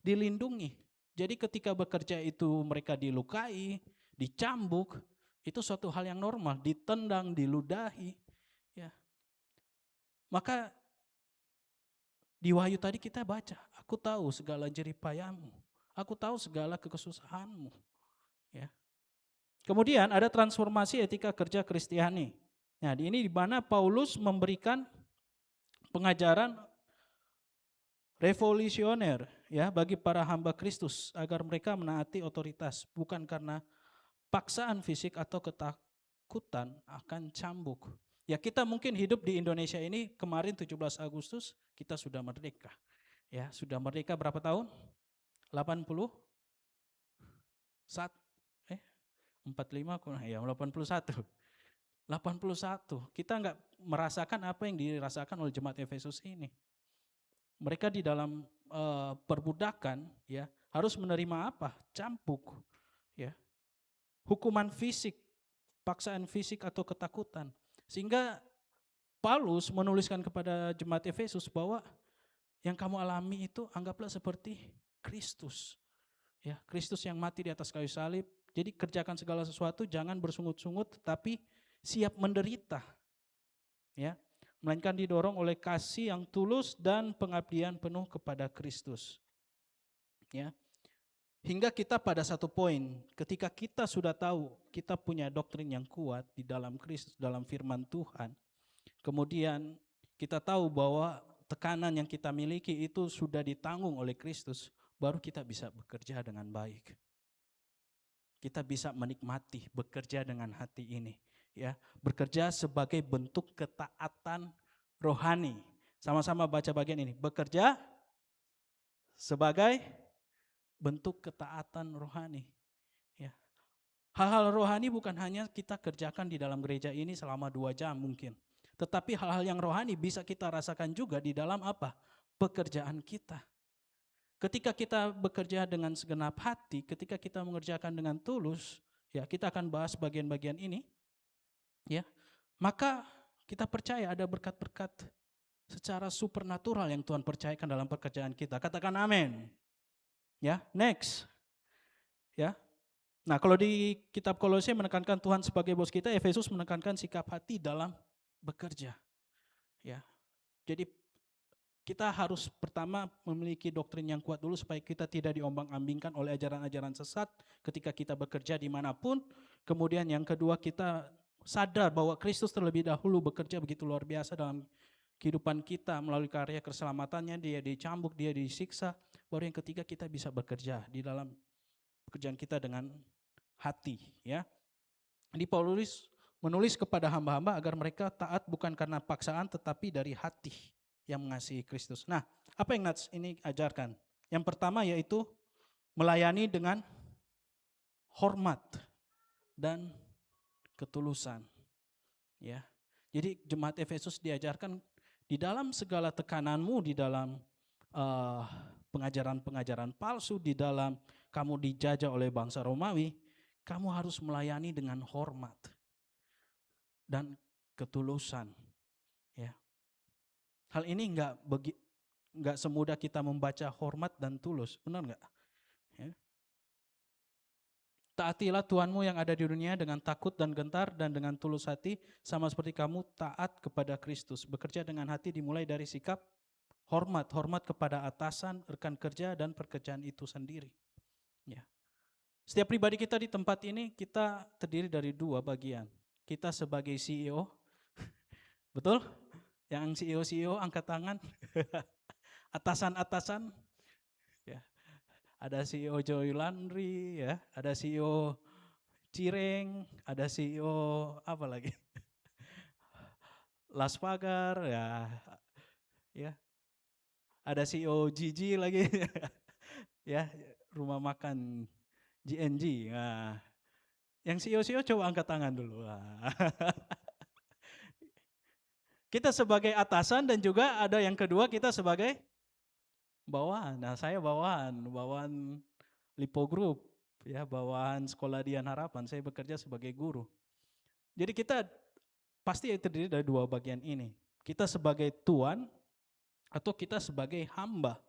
dilindungi. Jadi ketika bekerja itu mereka dilukai, dicambuk, itu suatu hal yang normal, ditendang, diludahi. Ya. Maka di Wahyu tadi kita baca, aku tahu segala jeripayahmu, aku tahu segala kesusahanmu. Ya. Kemudian ada transformasi etika kerja Kristiani. Nah, ini di mana Paulus memberikan pengajaran revolusioner ya bagi para hamba Kristus agar mereka menaati otoritas bukan karena paksaan fisik atau ketakutan akan cambuk. Ya kita mungkin hidup di Indonesia ini kemarin 17 Agustus kita sudah merdeka. Ya, sudah merdeka berapa tahun? 80 45 ya 81. 81. Kita enggak merasakan apa yang dirasakan oleh jemaat Efesus ini. Mereka di dalam perbudakan ya harus menerima apa? Cambuk. ya. Hukuman fisik, paksaan fisik atau ketakutan. Sehingga Paulus menuliskan kepada jemaat Efesus bahwa yang kamu alami itu anggaplah seperti Kristus. Ya, Kristus yang mati di atas kayu salib. Jadi kerjakan segala sesuatu, jangan bersungut-sungut, tetapi siap menderita. Ya, melainkan didorong oleh kasih yang tulus dan pengabdian penuh kepada Kristus. Ya. Hingga kita pada satu poin, ketika kita sudah tahu kita punya doktrin yang kuat di dalam Kristus, dalam firman Tuhan, kemudian kita tahu bahwa tekanan yang kita miliki itu sudah ditanggung oleh Kristus, baru kita bisa bekerja dengan baik. Kita bisa menikmati bekerja dengan hati ini, ya, bekerja sebagai bentuk ketaatan rohani. Sama-sama baca bagian ini, bekerja sebagai bentuk ketaatan rohani. Ya. Hal-hal rohani bukan hanya kita kerjakan di dalam gereja ini selama 2 jam mungkin. Tetapi hal-hal yang rohani bisa kita rasakan juga di dalam apa? Pekerjaan kita. Ketika kita bekerja dengan segenap hati, ketika kita mengerjakan dengan tulus, ya kita akan bahas bagian-bagian ini. Ya. Maka kita percaya ada berkat-berkat secara supernatural yang Tuhan percayakan dalam pekerjaan kita. Katakan amin. Ya, next. Ya. Nah, kalau di kitab Kolose menekankan Tuhan sebagai bos kita, Efesus menekankan sikap hati dalam bekerja. Ya. Jadi kita harus pertama memiliki doktrin yang kuat dulu supaya kita tidak diombang-ambingkan oleh ajaran-ajaran sesat ketika kita bekerja dimanapun. Kemudian yang kedua, kita sadar bahwa Kristus terlebih dahulu bekerja begitu luar biasa dalam kehidupan kita melalui karya keselamatannya, dia dicambuk, dia disiksa. Baru yang ketiga, kita bisa bekerja di dalam pekerjaan kita dengan hati, ya. Ini Paulus menulis kepada hamba-hamba agar mereka taat bukan karena paksaan tetapi dari hati yang mengasihi Kristus. Nah, apa yang Nats ini ajarkan? Yang pertama yaitu melayani dengan hormat dan ketulusan. Ya. Jadi jemaat Efesus diajarkan di dalam segala tekananmu, di dalam pengajaran-pengajaran palsu, di dalam kamu dijajah oleh bangsa Romawi, kamu harus melayani dengan hormat dan ketulusan. Ya. Hal ini enggak semudah kita membaca hormat dan tulus, benar enggak? Ya. Taatilah Tuhanmu yang ada di dunia dengan takut dan gentar dan dengan tulus hati, sama seperti kamu taat kepada Kristus. Bekerja dengan hati dimulai dari sikap hormat kepada atasan, rekan kerja, dan pekerjaan itu sendiri. Ya. Setiap pribadi kita di tempat ini, kita terdiri dari 2 bagian. Kita sebagai CEO, betul? Yang CEO angkat tangan. Atasan-atasan, ya. Ada CEO Joy Landry, ya. Ada CEO Cireng, ada CEO apa lagi? Las Pagar, ya. Ada CEO Gigi lagi, ya. Rumah makan GNG. Nah, yang CEO coba angkat tangan dulu. Kita sebagai atasan dan juga ada yang kedua kita sebagai bawahan. Nah, saya bawahan Lipo Group, ya, bawahan Sekolah Dian Harapan. Saya bekerja sebagai guru. Jadi kita pasti terdiri dari 2 bagian ini. Kita sebagai tuan atau kita sebagai hamba,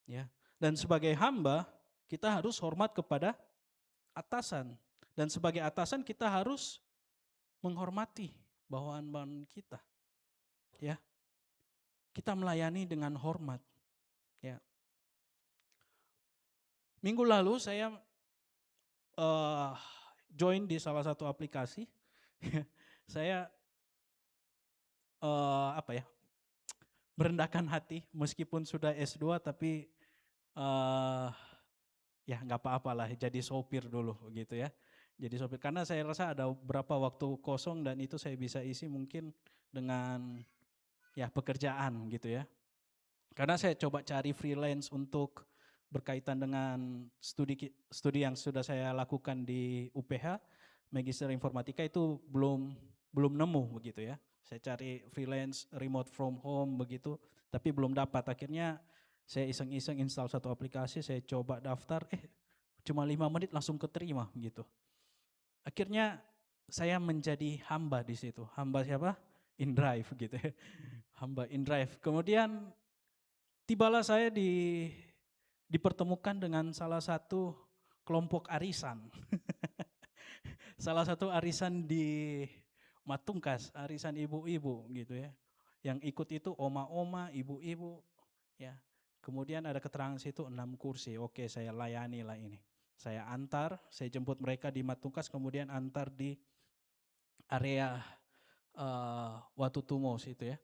ya. Dan sebagai hamba kita harus hormat kepada atasan, dan sebagai atasan kita harus menghormati bawahan-bawahan kita, ya. Kita melayani dengan hormat, ya. Minggu lalu saya join di salah satu aplikasi. Saya merendahkan hati meskipun sudah S2 tapi ya nggak apa-apalah, jadi sopir dulu gitu ya. Jadi sopir karena saya rasa ada beberapa waktu kosong dan itu saya bisa isi mungkin dengan ya pekerjaan gitu ya. Karena saya coba cari freelance untuk berkaitan dengan studi yang sudah saya lakukan di UPH, Magister Informatika itu belum nemu begitu ya. Saya cari freelance remote from home begitu, tapi belum dapat. Akhirnya saya iseng-iseng install satu aplikasi, saya coba daftar, Cuma 5 menit langsung keterima gitu. Akhirnya saya menjadi hamba di situ. Hamba siapa? InDrive gitu ya. Hamba InDrive. Kemudian tibalah saya dipertemukan dengan salah satu kelompok arisan. Salah satu arisan di Matungkas, arisan ibu-ibu gitu ya. Yang ikut itu oma-oma, ibu-ibu ya. Kemudian ada keterangan situ 6 kursi. Oke, saya layani lah ini. Saya antar, saya jemput mereka di Matungkas, kemudian antar di area Watutumo situ ya.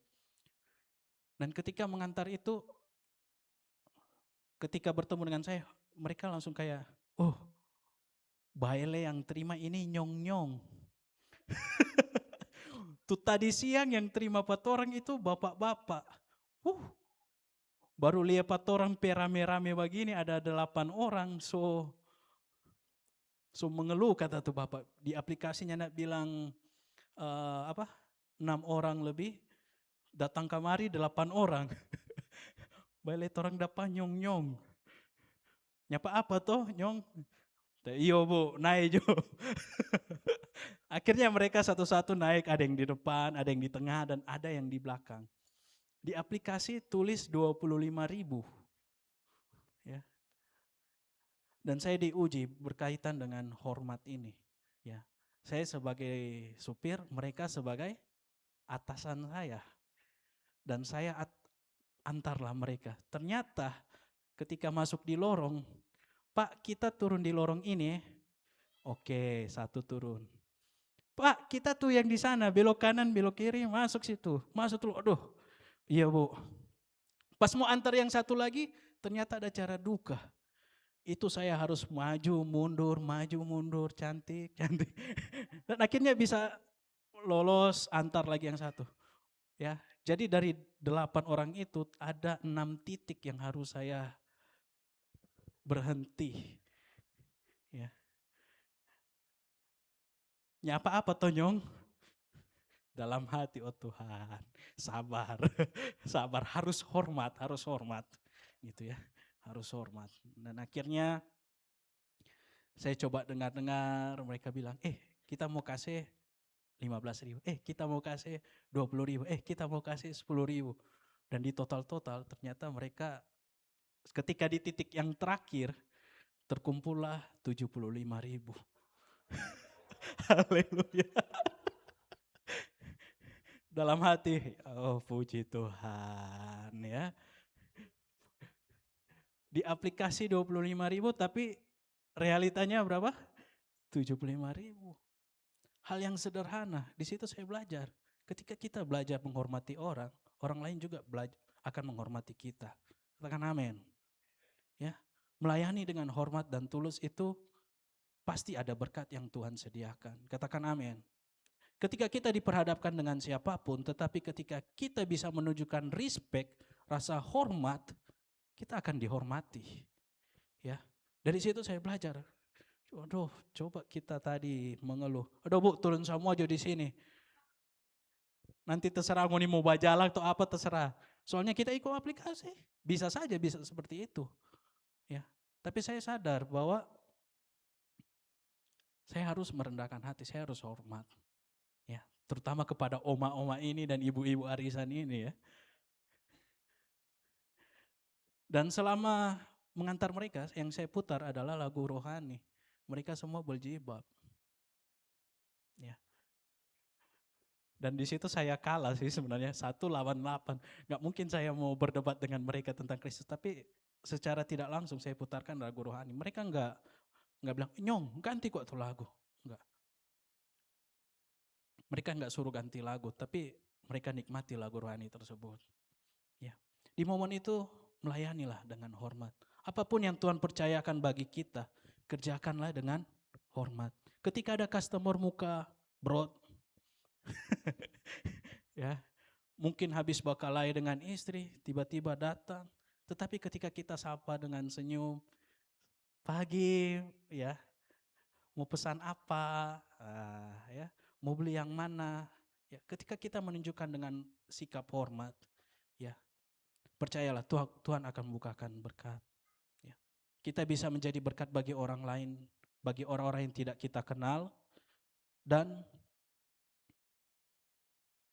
Dan ketika mengantar itu, ketika bertemu dengan saya, mereka langsung kayak, oh, Baile yang terima ini nyong-nyong. Tuh tadi siang yang terima 4 orang itu bapak-bapak. Baru lihat 4 orang rame-rame begini ada 8 orang. So mengeluh kata tuh bapak. Di aplikasinya nak bilang 6 orang lebih, datang kamari 8 orang. Baile orang dapat nyong-nyong. Nyapa apa toh nyong? Iyo bu, naik jo. Akhirnya mereka satu-satu naik, ada yang di depan, ada yang di tengah, dan ada yang di belakang. Di aplikasi tulis 25.000. Ya. Dan saya diuji berkaitan dengan hormat ini. Ya. Saya sebagai supir, mereka sebagai atasan saya. Dan saya antarlah mereka. Ternyata ketika masuk di lorong, Pak kita turun di lorong ini. Oke, satu turun. Pak kita tuh yang di sana, belok kanan, belok kiri, masuk situ. Masuk dulu, aduh. Iya bu. Pas mau antar yang satu lagi, ternyata ada cara duka. Itu saya harus maju mundur, cantik. Dan akhirnya bisa lolos antar lagi yang satu. Ya, jadi dari 8 orang itu ada 6 titik yang harus saya berhenti. Ya. Nyapa apa Tonyong? Dalam hati, oh Tuhan, sabar, sabar, harus hormat, gitu ya, harus hormat. Dan akhirnya saya coba dengar-dengar, mereka bilang, kita mau kasih 15.000, kita mau kasih 20.000, kita mau kasih 10.000. Dan di total-total ternyata mereka ketika di titik yang terakhir terkumpullah 75.000. Haleluya. Dalam hati, oh puji Tuhan ya. Di aplikasi 25.000 tapi realitanya berapa? 75.000. Hal yang sederhana, di situ saya belajar. Ketika kita belajar menghormati orang, orang lain juga akan menghormati kita. Katakan amin. Ya, melayani dengan hormat dan tulus itu pasti ada berkat yang Tuhan sediakan. Katakan amin. Ketika kita diperhadapkan dengan siapapun, tetapi ketika kita bisa menunjukkan respect, rasa hormat, kita akan dihormati. Ya, dari situ saya belajar. Aduh, coba kita tadi mengeluh. Aduh bu, turun semua aja di sini. Nanti terserah mau bajalan atau apa terserah. Soalnya kita ikut aplikasi, bisa saja bisa seperti itu. Ya, tapi saya sadar bahwa saya harus merendahkan hati, saya harus hormat. Ya, terutama kepada oma-oma ini dan ibu-ibu arisan ini ya. Dan selama mengantar mereka, yang saya putar adalah lagu rohani. Mereka semua berjilbab. Ya. Dan di situ saya kalah sih sebenarnya, 1 lawan 8. Gak mungkin saya mau berdebat dengan mereka tentang Kristus, tapi secara tidak langsung saya putarkan lagu rohani. Mereka nggak bilang, nyong ganti kok tuh lagu. Enggak. Mereka nggak suruh ganti lagu, tapi mereka nikmati lagu rohani tersebut. Ya. Di momen itu melayanilah dengan hormat. Apapun yang Tuhan percayakan bagi kita, kerjakanlah dengan hormat. Ketika ada customer muka brot, ya, mungkin habis bakalai dengan istri, tiba-tiba datang. Tetapi ketika kita sapa dengan senyum, pagi, ya, mau pesan apa, ya, mau beli yang mana, ya, ketika kita menunjukkan dengan sikap hormat, ya, percayalah Tuhan akan bukakan berkat. Ya. kita bisa menjadi berkat bagi orang lain, bagi orang-orang yang tidak kita kenal, dan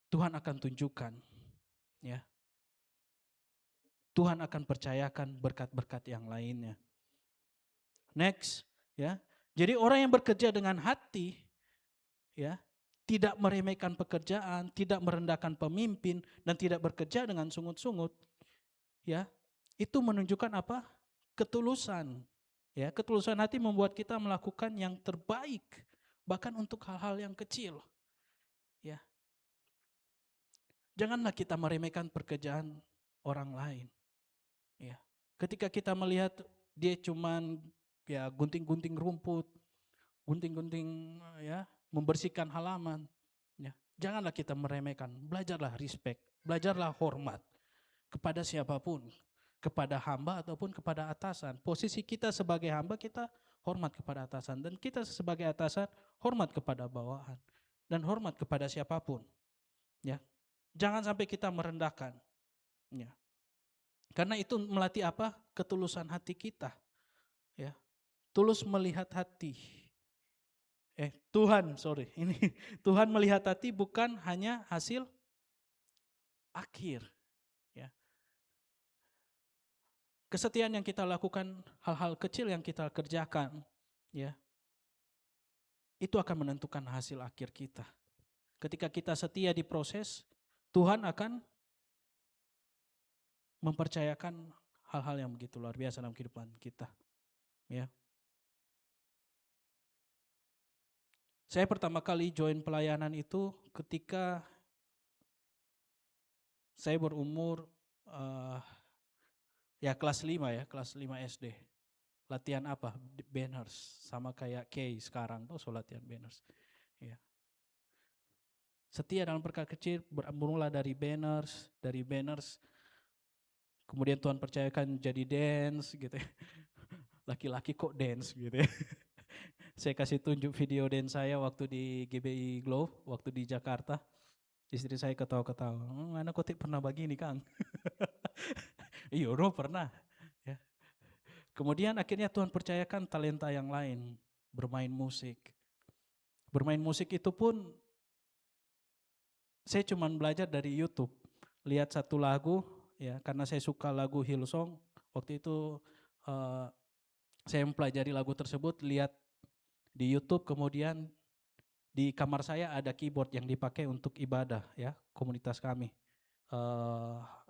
Tuhan akan tunjukkan, ya. Tuhan akan percayakan berkat-berkat yang lainnya. Next, ya. Jadi orang yang bekerja dengan hati, ya, tidak meremehkan pekerjaan, tidak merendahkan pemimpin, dan tidak bekerja dengan sungut-sungut, ya, itu menunjukkan apa? Ketulusan. Ya, ketulusan hati membuat kita melakukan yang terbaik, bahkan untuk hal-hal yang kecil. Ya, janganlah kita meremehkan pekerjaan orang lain. Ya, ketika kita melihat dia cuman ya gunting-gunting rumput, gunting-gunting ya, membersihkan halaman, ya, janganlah kita meremehkan. Belajarlah respect, belajarlah hormat kepada siapapun, kepada hamba ataupun kepada atasan. Posisi kita sebagai hamba, kita hormat kepada atasan, dan kita sebagai atasan hormat kepada bawahan dan hormat kepada siapapun. Ya, jangan sampai kita merendahkan. Ya. Karena itu melatih apa? Ketulusan hati kita. Ya. Tulus melihat hati. Ini Tuhan melihat hati bukan hanya hasil akhir. Ya. Kesetiaan yang kita lakukan, hal-hal kecil yang kita kerjakan, ya, itu akan menentukan hasil akhir kita. Ketika kita setia di proses, Tuhan akan mempercayakan hal-hal yang begitu luar biasa dalam kehidupan kita. Ya. Saya pertama kali join pelayanan itu ketika saya berumur ya kelas 5 ya, kelas 5 SD. Latihan apa? Banners, sama kayak Kay sekarang tuh latihan banners. Ya. Setia dalam perkara kecil bermula dari banners, kemudian Tuhan percayakan jadi dance gitu ya. Laki-laki kok dance gitu ya. Saya kasih tunjuk video dance saya waktu di GBI Glow, waktu di Jakarta. Istri saya ketawa-ketawa, anak kotik pernah begini Kang. Iya, pernah. Ya. Kemudian akhirnya Tuhan percayakan talenta yang lain, bermain musik. Bermain musik itu pun saya cuma belajar dari YouTube. Lihat satu lagu, ya, karena saya suka lagu Hillsong. Waktu itu saya mempelajari lagu tersebut, lihat di YouTube, kemudian di kamar saya ada keyboard yang dipakai untuk ibadah, ya, komunitas kami,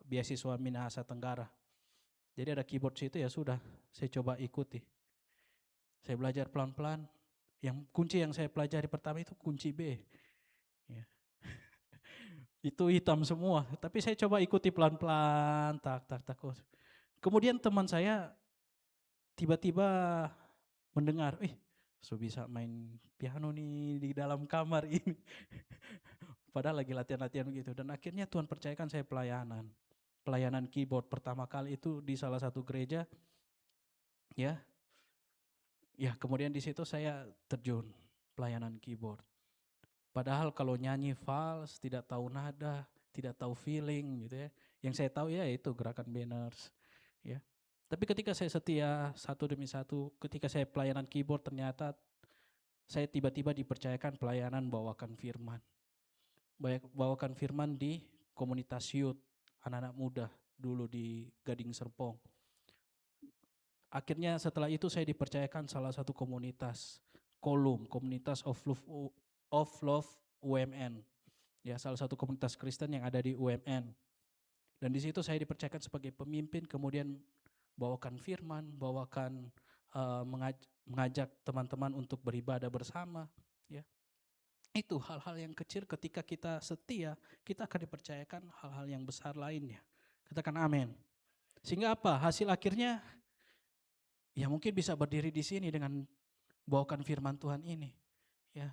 beasiswa Minahasa Tenggara. Jadi ada keyboard situ, ya sudah, saya coba ikuti. Saya belajar pelan-pelan. Yang kunci yang saya pelajari pertama itu kunci B. Ya. Itu hitam semua, tapi saya coba ikuti pelan-pelan, tak. Kemudian teman saya tiba-tiba mendengar, so bisa main piano nih di dalam kamar ini. Padahal lagi latihan-latihan begitu. Dan akhirnya Tuhan percayakan saya pelayanan. Pelayanan keyboard pertama kali itu di salah satu gereja. Ya. Ya, kemudian di situ saya terjun pelayanan keyboard. Padahal kalau nyanyi fals, tidak tahu nada, tidak tahu feeling gitu ya. Yang saya tahu ya itu gerakan banners. Ya. Tapi ketika saya setia satu demi satu, ketika saya pelayanan keyboard, ternyata saya tiba-tiba dipercayakan pelayanan bawakan firman. Bawakan firman di komunitas youth, anak-anak muda dulu di Gading Serpong. Akhirnya setelah itu saya dipercayakan salah satu komunitas, komunitas of love UMN. Ya, salah satu komunitas Kristen yang ada di UMN. Dan di situ saya dipercayakan sebagai pemimpin, kemudian bawakan firman, mengajak teman-teman untuk beribadah bersama, ya. Itu hal-hal yang kecil, ketika kita setia, kita akan dipercayakan hal-hal yang besar lainnya. Katakan amin. Sehingga apa? Hasil akhirnya ya mungkin bisa berdiri di sini dengan bawakan firman Tuhan ini, ya.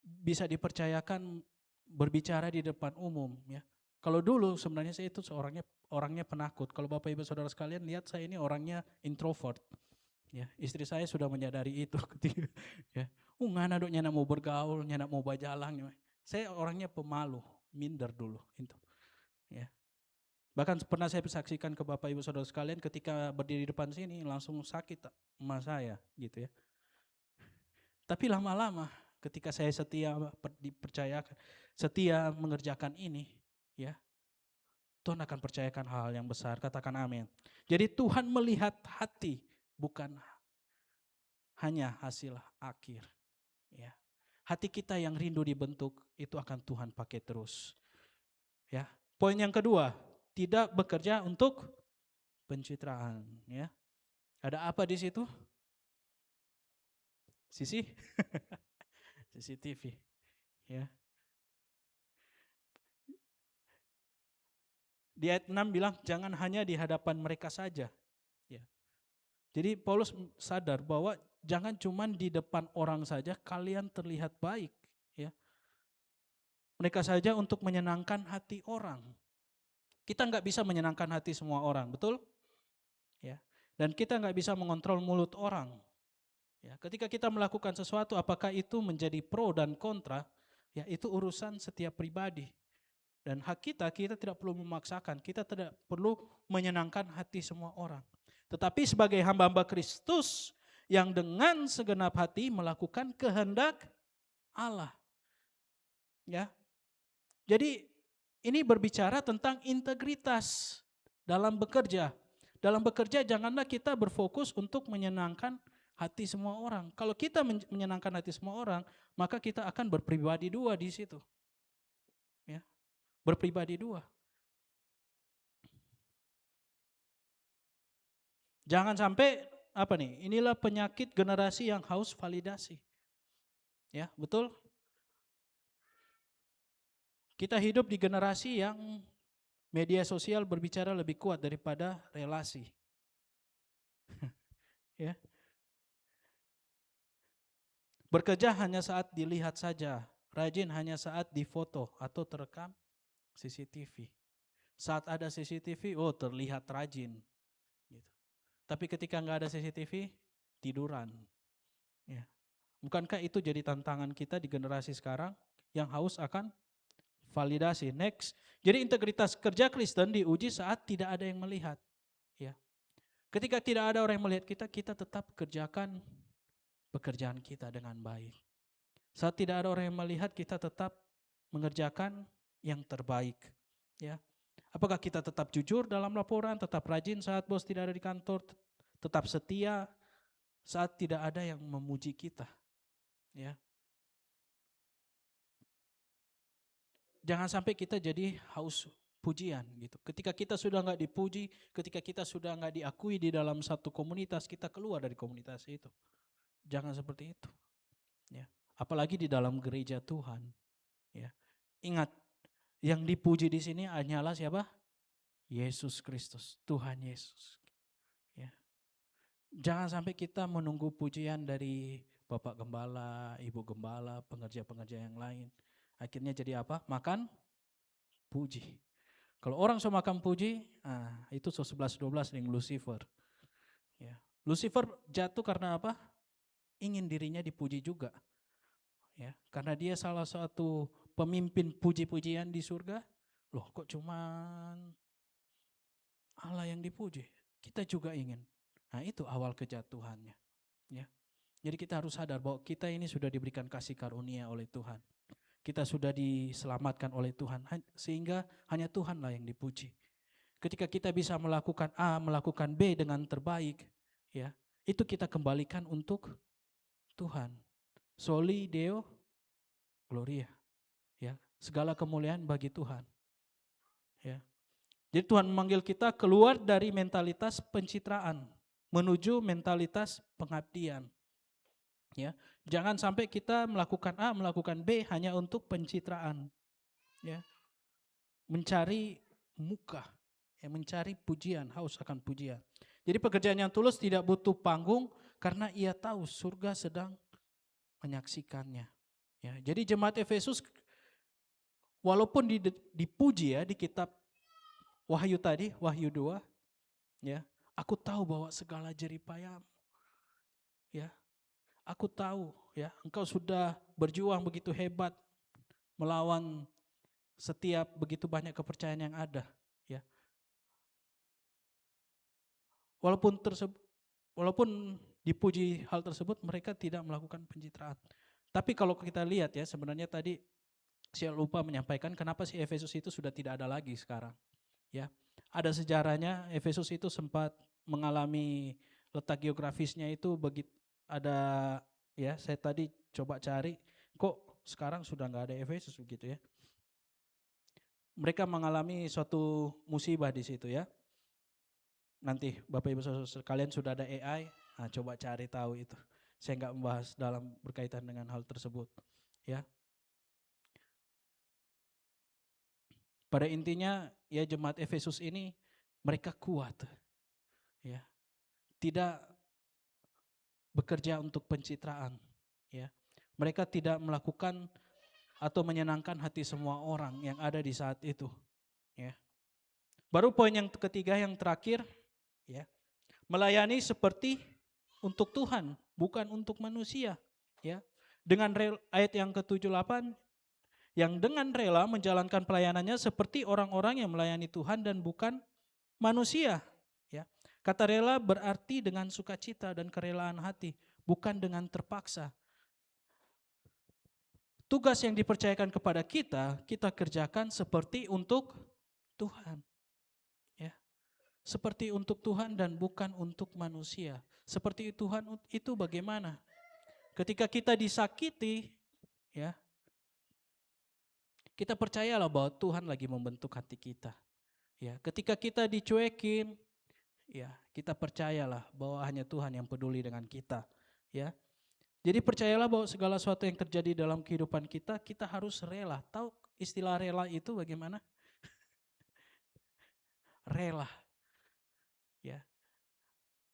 Bisa dipercayakan berbicara di depan umum, ya. Kalau dulu sebenarnya saya itu orangnya penakut. Kalau Bapak Ibu Saudara sekalian lihat saya ini orangnya introvert. Ya, istri saya sudah menyadari itu ketika ya. Ngana dok nyana mau bergaul, nyana mau bajalang. Saya orangnya pemalu, minder dulu itu. Ya. Bahkan pernah saya saksikan ke Bapak Ibu Saudara sekalian ketika berdiri di depan sini langsung sakit emas saya gitu ya. Tapi lama-lama ketika saya setia dipercayakan, setia mengerjakan ini ya, Tuhan akan percayakan hal-hal yang besar, katakan amin. Jadi Tuhan melihat hati, bukan hanya hasil akhir. Ya. Hati kita yang rindu dibentuk, itu akan Tuhan pakai terus. Ya. Poin yang kedua, tidak bekerja untuk pencitraan. Ya. Ada apa di situ? Sisi? CCTV. Ya. Di ayat 6 bilang, jangan hanya di hadapan mereka saja. Ya. Jadi Paulus sadar bahwa jangan cuma di depan orang saja kalian terlihat baik. Ya. Mereka saja untuk menyenangkan hati orang. Kita nggak bisa menyenangkan hati semua orang, betul? Ya. Dan kita nggak bisa mengontrol mulut orang. Ya. Ketika kita melakukan sesuatu, apakah itu menjadi pro dan kontra, ya itu urusan setiap pribadi. Dan hak kita tidak perlu memaksakan, kita tidak perlu menyenangkan hati semua orang. Tetapi sebagai hamba-hamba Kristus yang dengan segenap hati melakukan kehendak Allah. Ya. Jadi ini berbicara tentang integritas dalam bekerja. Dalam bekerja janganlah kita berfokus untuk menyenangkan hati semua orang. Kalau kita menyenangkan hati semua orang, maka kita akan berpribadi dua di situ. Ya. Berpribadi dua. Jangan sampai apa nih? Inilah penyakit generasi yang haus validasi. Ya, betul? Kita hidup di generasi yang media sosial berbicara lebih kuat daripada relasi. Ya. Bekerja hanya saat dilihat saja, rajin hanya saat difoto atau terekam CCTV. Saat ada CCTV, oh terlihat rajin. Gitu. Tapi ketika nggak ada CCTV, tiduran. Ya. Bukankah itu jadi tantangan kita di generasi sekarang yang haus akan validasi? Next, jadi integritas kerja Kristen diuji saat tidak ada yang melihat. Ya. Ketika tidak ada orang yang melihat kita, kita tetap kerjakan pekerjaan kita dengan baik. Saat tidak ada orang yang melihat, kita tetap mengerjakan yang terbaik. Ya. Apakah kita tetap jujur dalam laporan, tetap rajin saat bos tidak ada di kantor, tetap setia saat tidak ada yang memuji kita. Ya. Jangan sampai kita jadi haus pujian gitu. Ketika kita sudah nggak dipuji, ketika kita sudah nggak diakui di dalam satu komunitas, kita keluar dari komunitas itu. Jangan seperti itu. Ya. Apalagi di dalam gereja Tuhan. Ya. Ingat, yang dipuji di sini hanyalah siapa? Yesus Kristus, Tuhan Yesus. Ya. Jangan sampai kita menunggu pujian dari Bapak Gembala, Ibu Gembala, pengerja-pengerja yang lain. Akhirnya jadi apa? Makan puji. Kalau orang suka makan puji, itu 11-12 dengan Lucifer. Ya. Lucifer jatuh karena apa? Ingin dirinya dipuji juga. Ya, karena dia salah satu pemimpin puji-pujian di surga. Loh kok cuman Allah yang dipuji? Kita juga ingin. Nah itu awal kejatuhannya. Ya. Jadi kita harus sadar bahwa kita ini sudah diberikan kasih karunia oleh Tuhan. Kita sudah diselamatkan oleh Tuhan. Sehingga hanya Tuhanlah yang dipuji. Ketika kita bisa melakukan A, melakukan B dengan terbaik. Ya, itu kita kembalikan untuk Tuhan. Soli Deo Gloria. Ya, segala kemuliaan bagi Tuhan. Ya. Jadi Tuhan memanggil kita keluar dari mentalitas pencitraan menuju mentalitas pengabdian. Ya, jangan sampai kita melakukan A, melakukan B hanya untuk pencitraan. Ya. Mencari muka, ya, mencari pujian, haus akan pujian. Jadi pekerjaan yang tulus tidak butuh panggung karena ia tahu surga sedang menyaksikannya. Ya, jadi jemaat Efesus walaupun dipuji ya di kitab Wahyu tadi, Wahyu 2, ya, aku tahu bahwa segala jeripayamu, ya, aku tahu ya engkau sudah berjuang begitu hebat melawan setiap begitu banyak kepercayaan yang ada, ya. walaupun walaupun dipuji hal tersebut, mereka tidak melakukan pencitraan. Tapi kalau kita lihat ya, sebenarnya tadi saya lupa menyampaikan kenapa si Efesus itu sudah tidak ada lagi sekarang. Ya, ada sejarahnya. Efesus itu sempat mengalami letak geografisnya itu begitu ada ya. Saya tadi coba cari, kok sekarang sudah nggak ada Efesus begitu ya. Mereka mengalami suatu musibah di situ ya. Nanti Bapak Ibu Saudara sekalian sudah ada AI, nah coba cari tahu itu. Saya nggak membahas dalam berkaitan dengan hal tersebut ya. Pada intinya ya jemaat Efesus ini mereka kuat ya. Tidak bekerja untuk pencitraan ya. Mereka tidak melakukan atau menyenangkan hati semua orang yang ada di saat itu ya. Baru poin yang ketiga yang terakhir ya. Melayani seperti untuk Tuhan, bukan untuk manusia ya. Dengan ayat yang ke-78 yang dengan rela menjalankan pelayanannya seperti orang-orang yang melayani Tuhan dan bukan manusia ya. Kata rela berarti dengan sukacita dan kerelaan hati, bukan dengan terpaksa. Tugas yang dipercayakan kepada kita, kita kerjakan seperti untuk Tuhan. Ya. Seperti untuk Tuhan dan bukan untuk manusia. Seperti Tuhan itu bagaimana? Ketika kita disakiti, ya, kita percayalah bahwa Tuhan lagi membentuk hati kita. Ya, ketika kita dicuekin, ya, kita percayalah bahwa hanya Tuhan yang peduli dengan kita, ya. Jadi percayalah bahwa segala sesuatu yang terjadi dalam kehidupan kita, kita harus rela. Tahu istilah rela itu bagaimana? Rela, ya,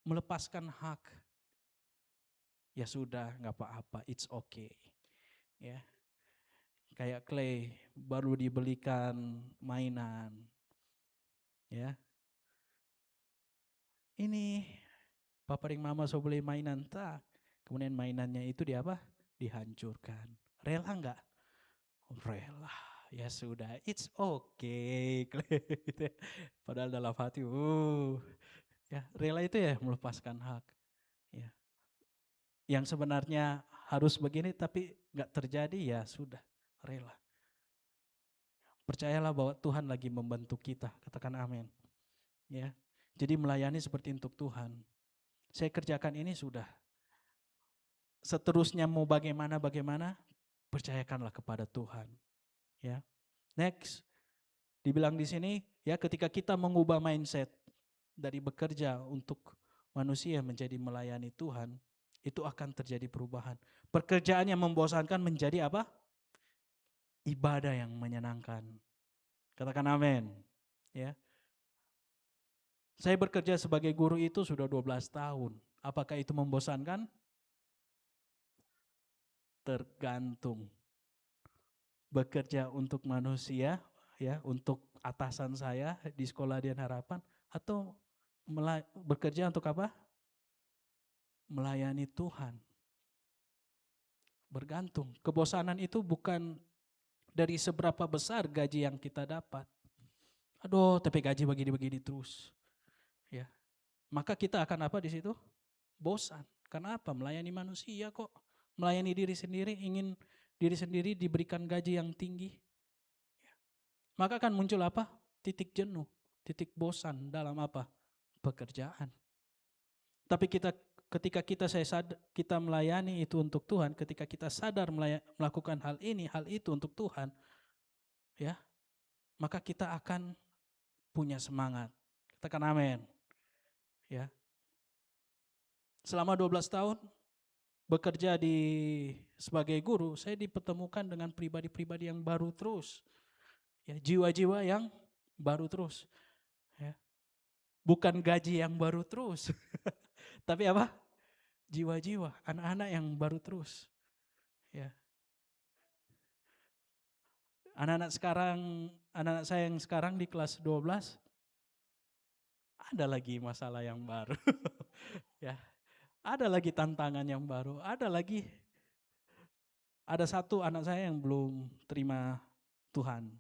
melepaskan hak. Ya sudah, nggak apa-apa, it's okay, ya. Kayak Clay baru dibelikan mainan, ya. Ini Papa ring Mama so beli mainan tak, kemudian mainannya itu dihancurkan. Rela nggak? Rela. Ya sudah, it's okay. Padahal dalam hati, ya rela itu ya melepaskan hak. Ya. Yang sebenarnya harus begini tapi nggak terjadi ya sudah, rela. Percayalah bahwa Tuhan lagi membentuk kita, katakan amin. Ya, jadi melayani seperti untuk Tuhan. Saya kerjakan ini sudah. Seterusnya mau bagaimana, percayakanlah kepada Tuhan. Ya. Next, dibilang di sini ya ketika kita mengubah mindset dari bekerja untuk manusia menjadi melayani Tuhan, itu akan terjadi perubahan. Pekerjaan yang membosankan menjadi apa? Ibadah yang menyenangkan. Katakan amin. Ya. Saya bekerja sebagai guru itu sudah 12 tahun. Apakah itu membosankan? Tergantung. Bekerja untuk manusia, ya, untuk atasan saya di Sekolah Dian Harapan, atau bekerja untuk apa? Melayani Tuhan. Bergantung. Kebosanan itu bukan dari seberapa besar gaji yang kita dapat. Aduh, tapi gaji begini-begini terus. Ya. Maka kita akan apa di situ? Bosan. Karena apa? Melayani manusia kok. Melayani diri sendiri, ingin diri sendiri diberikan gaji yang tinggi. Ya. Maka akan muncul apa? Titik jenuh, titik bosan dalam apa? Pekerjaan. Tapi ketika kita melayani itu untuk Tuhan, ketika kita sadar melakukan hal ini, hal itu untuk Tuhan, ya, maka kita akan punya semangat. Katakan amin. Ya. Selama 12 tahun bekerja sebagai guru, saya dipertemukan dengan pribadi-pribadi yang baru terus. Ya, jiwa-jiwa yang baru terus. Ya. Bukan gaji yang baru terus. Tapi apa? Jiwa-jiwa, anak-anak yang baru terus. Ya. Anak-anak saya yang sekarang di kelas 12, ada lagi masalah yang baru. Ya. Ada lagi tantangan yang baru, ada satu anak saya yang belum terima Tuhan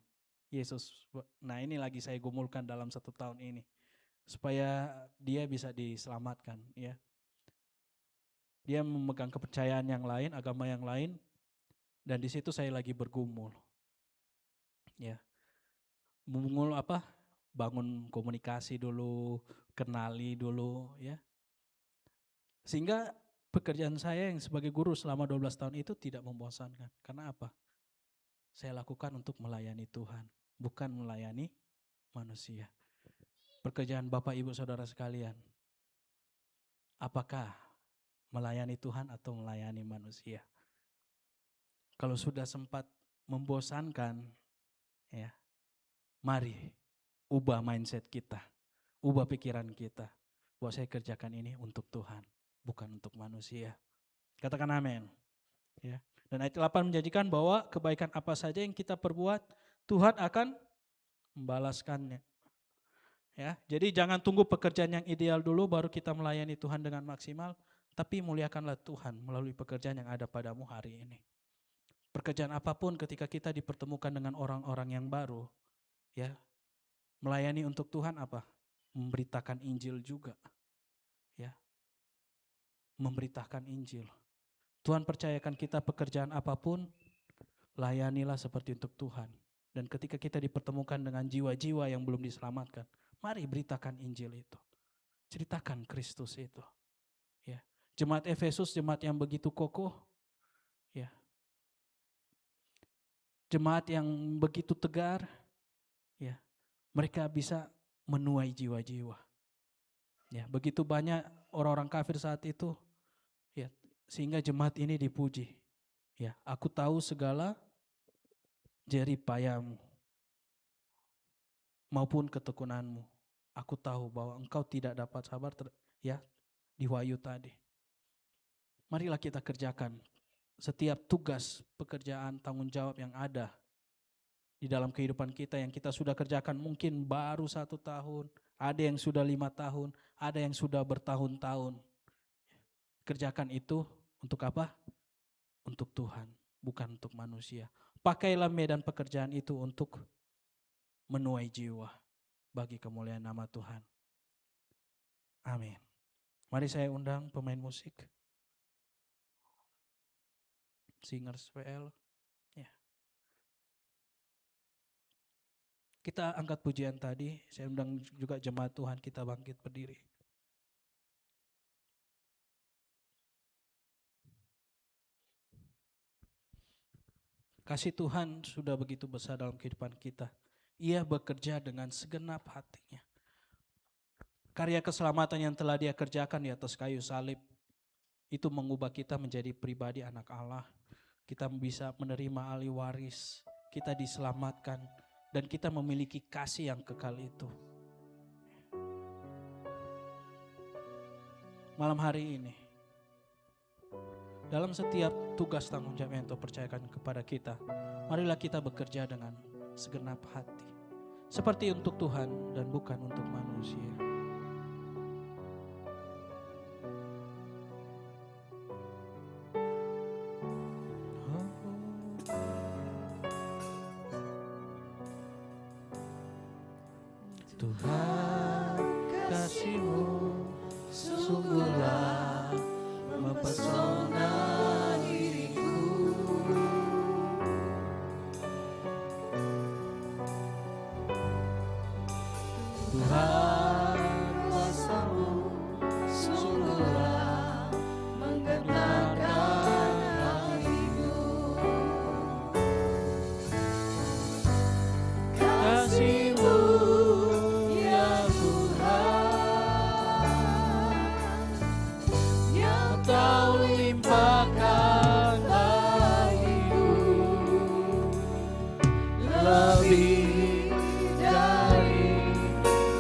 Yesus. Nah ini lagi saya gumulkan dalam 1 tahun ini. supaya dia bisa diselamatkan, ya. Dia memegang kepercayaan yang lain, agama yang lain, dan di situ saya lagi bergumul. Ya. Mengul apa? Bangun komunikasi dulu, kenali dulu, ya. Sehingga pekerjaan saya yang sebagai guru selama 12 tahun itu tidak membosankan. Karena apa? Saya lakukan untuk melayani Tuhan, bukan melayani manusia. Pekerjaan Bapak Ibu Saudara sekalian, apakah melayani Tuhan atau melayani manusia? Kalau sudah sempat membosankan, ya, mari ubah mindset kita, ubah pikiran kita, bahwa saya kerjakan ini untuk Tuhan, bukan untuk manusia. Katakan amin. Ya. Dan ayat 8 menjanjikan bahwa kebaikan apa saja yang kita perbuat, Tuhan akan membalaskannya. Ya, jadi jangan tunggu pekerjaan yang ideal dulu baru kita melayani Tuhan dengan maksimal, tapi muliakanlah Tuhan melalui pekerjaan yang ada padamu hari ini. Pekerjaan apapun ketika kita dipertemukan dengan orang-orang yang baru, ya, melayani untuk Tuhan apa? Memberitakan Injil juga. Ya. Memberitakan Injil. Tuhan percayakan kita pekerjaan apapun, layanilah seperti untuk Tuhan. Dan ketika kita dipertemukan dengan jiwa-jiwa yang belum diselamatkan, mari beritakan Injil itu. Ceritakan Kristus itu. Ya. Jemaat Efesus, jemaat yang begitu kokoh, ya. Jemaat yang begitu tegar, ya. Mereka bisa menuai jiwa-jiwa. Ya, begitu banyak orang-orang kafir saat itu, ya, sehingga jemaat ini dipuji. Ya, aku tahu segala jerih payahmu maupun ketekunanmu. Aku tahu bahwa engkau tidak dapat sabar, ya, di Wahyu tadi. Marilah kita kerjakan setiap tugas, pekerjaan, tanggung jawab yang ada di dalam kehidupan kita yang kita sudah kerjakan mungkin baru 1 tahun, ada yang sudah 5 tahun, ada yang sudah bertahun-tahun. Kerjakan itu untuk apa? Untuk Tuhan, bukan untuk manusia. Pakailah medan pekerjaan itu untuk menuai jiwa bagi kemuliaan nama Tuhan. Amin. Mari saya undang pemain musik. Singers PL. Ya. Kita angkat pujian tadi, saya undang juga jemaat Tuhan kita bangkit berdiri. Kasih Tuhan sudah begitu besar dalam kehidupan kita. Ia bekerja dengan segenap hatinya. Karya keselamatan yang telah Dia kerjakan di atas kayu salib, itu mengubah kita menjadi pribadi anak Allah. Kita bisa menerima ahli waris, kita diselamatkan, dan kita memiliki kasih yang kekal itu. Malam hari ini, dalam setiap tugas tanggung jawab yang Tuhan percayakan kepada kita, marilah kita bekerja dengan segenap hati. Seperti untuk Tuhan dan bukan untuk manusia. Tuhan, kasih-Mu sungguhlah mempesona diriku. Tuhan, kuasa-Mu sungguhlah menggetarkan hatiku. Kasih-Mu ya Tuhan, yang Kau limpahkan bagiku, lebih dari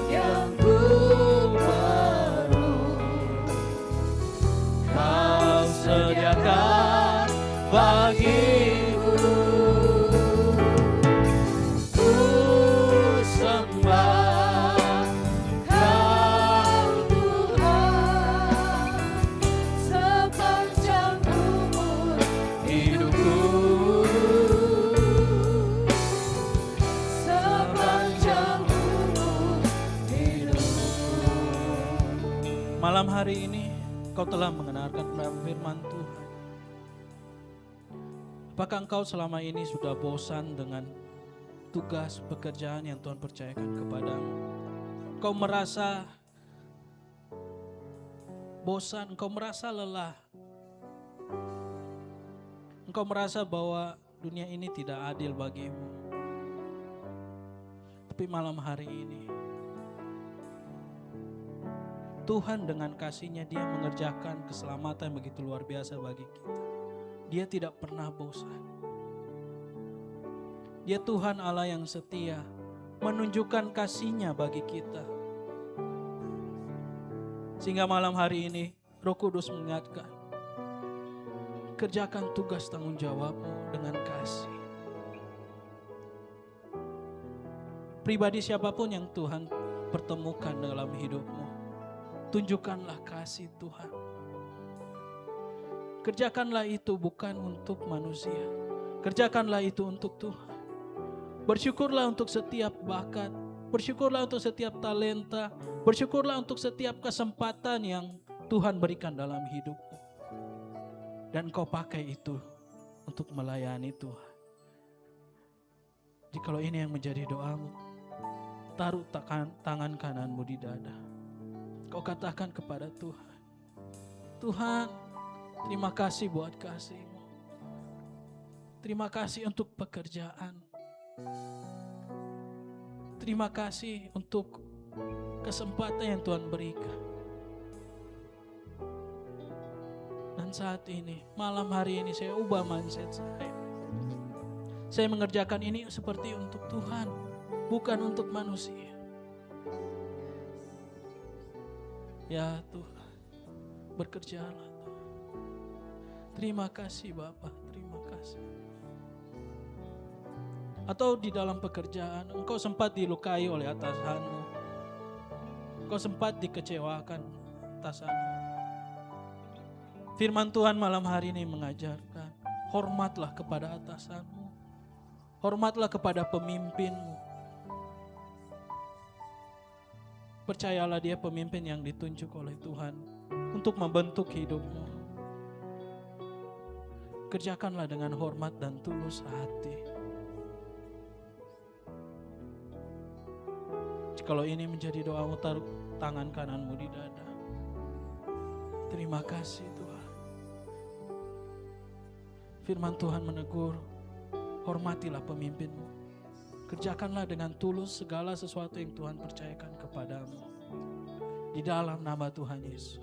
yang ku perlu. Kau sediakan bagiku. Ku sembah Kau Tuhan sepanjang umur hidupku, sepanjang umur hidupku. Engkau telah mengenalkan firman Tuhan. Apakah engkau selama ini sudah bosan dengan tugas pekerjaan yang Tuhan percayakan kepadamu? Engkau merasa bosan, engkau merasa lelah. Engkau merasa bahwa dunia ini tidak adil bagimu. Tapi malam hari ini, Tuhan dengan kasih-Nya Dia mengerjakan keselamatan begitu luar biasa bagi kita. Dia tidak pernah bosan. Dia Tuhan Allah yang setia, menunjukkan kasih-Nya bagi kita. Sehingga malam hari ini Roh Kudus mengingatkan, kerjakan tugas tanggung jawabmu dengan kasih. Pribadi siapapun yang Tuhan pertemukan dalam hidupmu, tunjukkanlah kasih Tuhan. Kerjakanlah itu bukan untuk manusia. Kerjakanlah itu untuk Tuhan. Bersyukurlah untuk setiap bakat. Bersyukurlah untuk setiap talenta. Bersyukurlah untuk setiap kesempatan yang Tuhan berikan dalam hidupmu. Dan kau pakai itu untuk melayani Tuhan. Jikalau ini yang menjadi doamu, taruh tangan kananmu di dada. Kau katakan kepada Tuhan, Tuhan, terima kasih buat kasih-Mu. Terima kasih untuk pekerjaan. Terima kasih untuk kesempatan yang Tuhan berikan. Dan saat ini, malam hari ini saya ubah mindset saya. Saya mengerjakan ini seperti untuk Tuhan, bukan untuk manusia. Ya Tuhan, bekerjalah Tuhan. Terima kasih Bapa, terima kasih. Atau di dalam pekerjaan, engkau sempat dilukai oleh atasanmu. Engkau sempat dikecewakan atasanmu. Firman Tuhan malam hari ini mengajarkan, hormatlah kepada atasanmu. Hormatlah kepada pemimpinmu. Percayalah dia pemimpin yang ditunjuk oleh Tuhan untuk membentuk hidupmu. Kerjakanlah dengan hormat dan tulus hati. Jikalau ini menjadi doamu, taruh tangan kananmu di dada. Terima kasih Tuhan. Firman Tuhan menegur, hormatilah pemimpinmu. Kerjakanlah dengan tulus segala sesuatu yang Tuhan percayakan kepadamu. Di dalam nama Tuhan Yesus.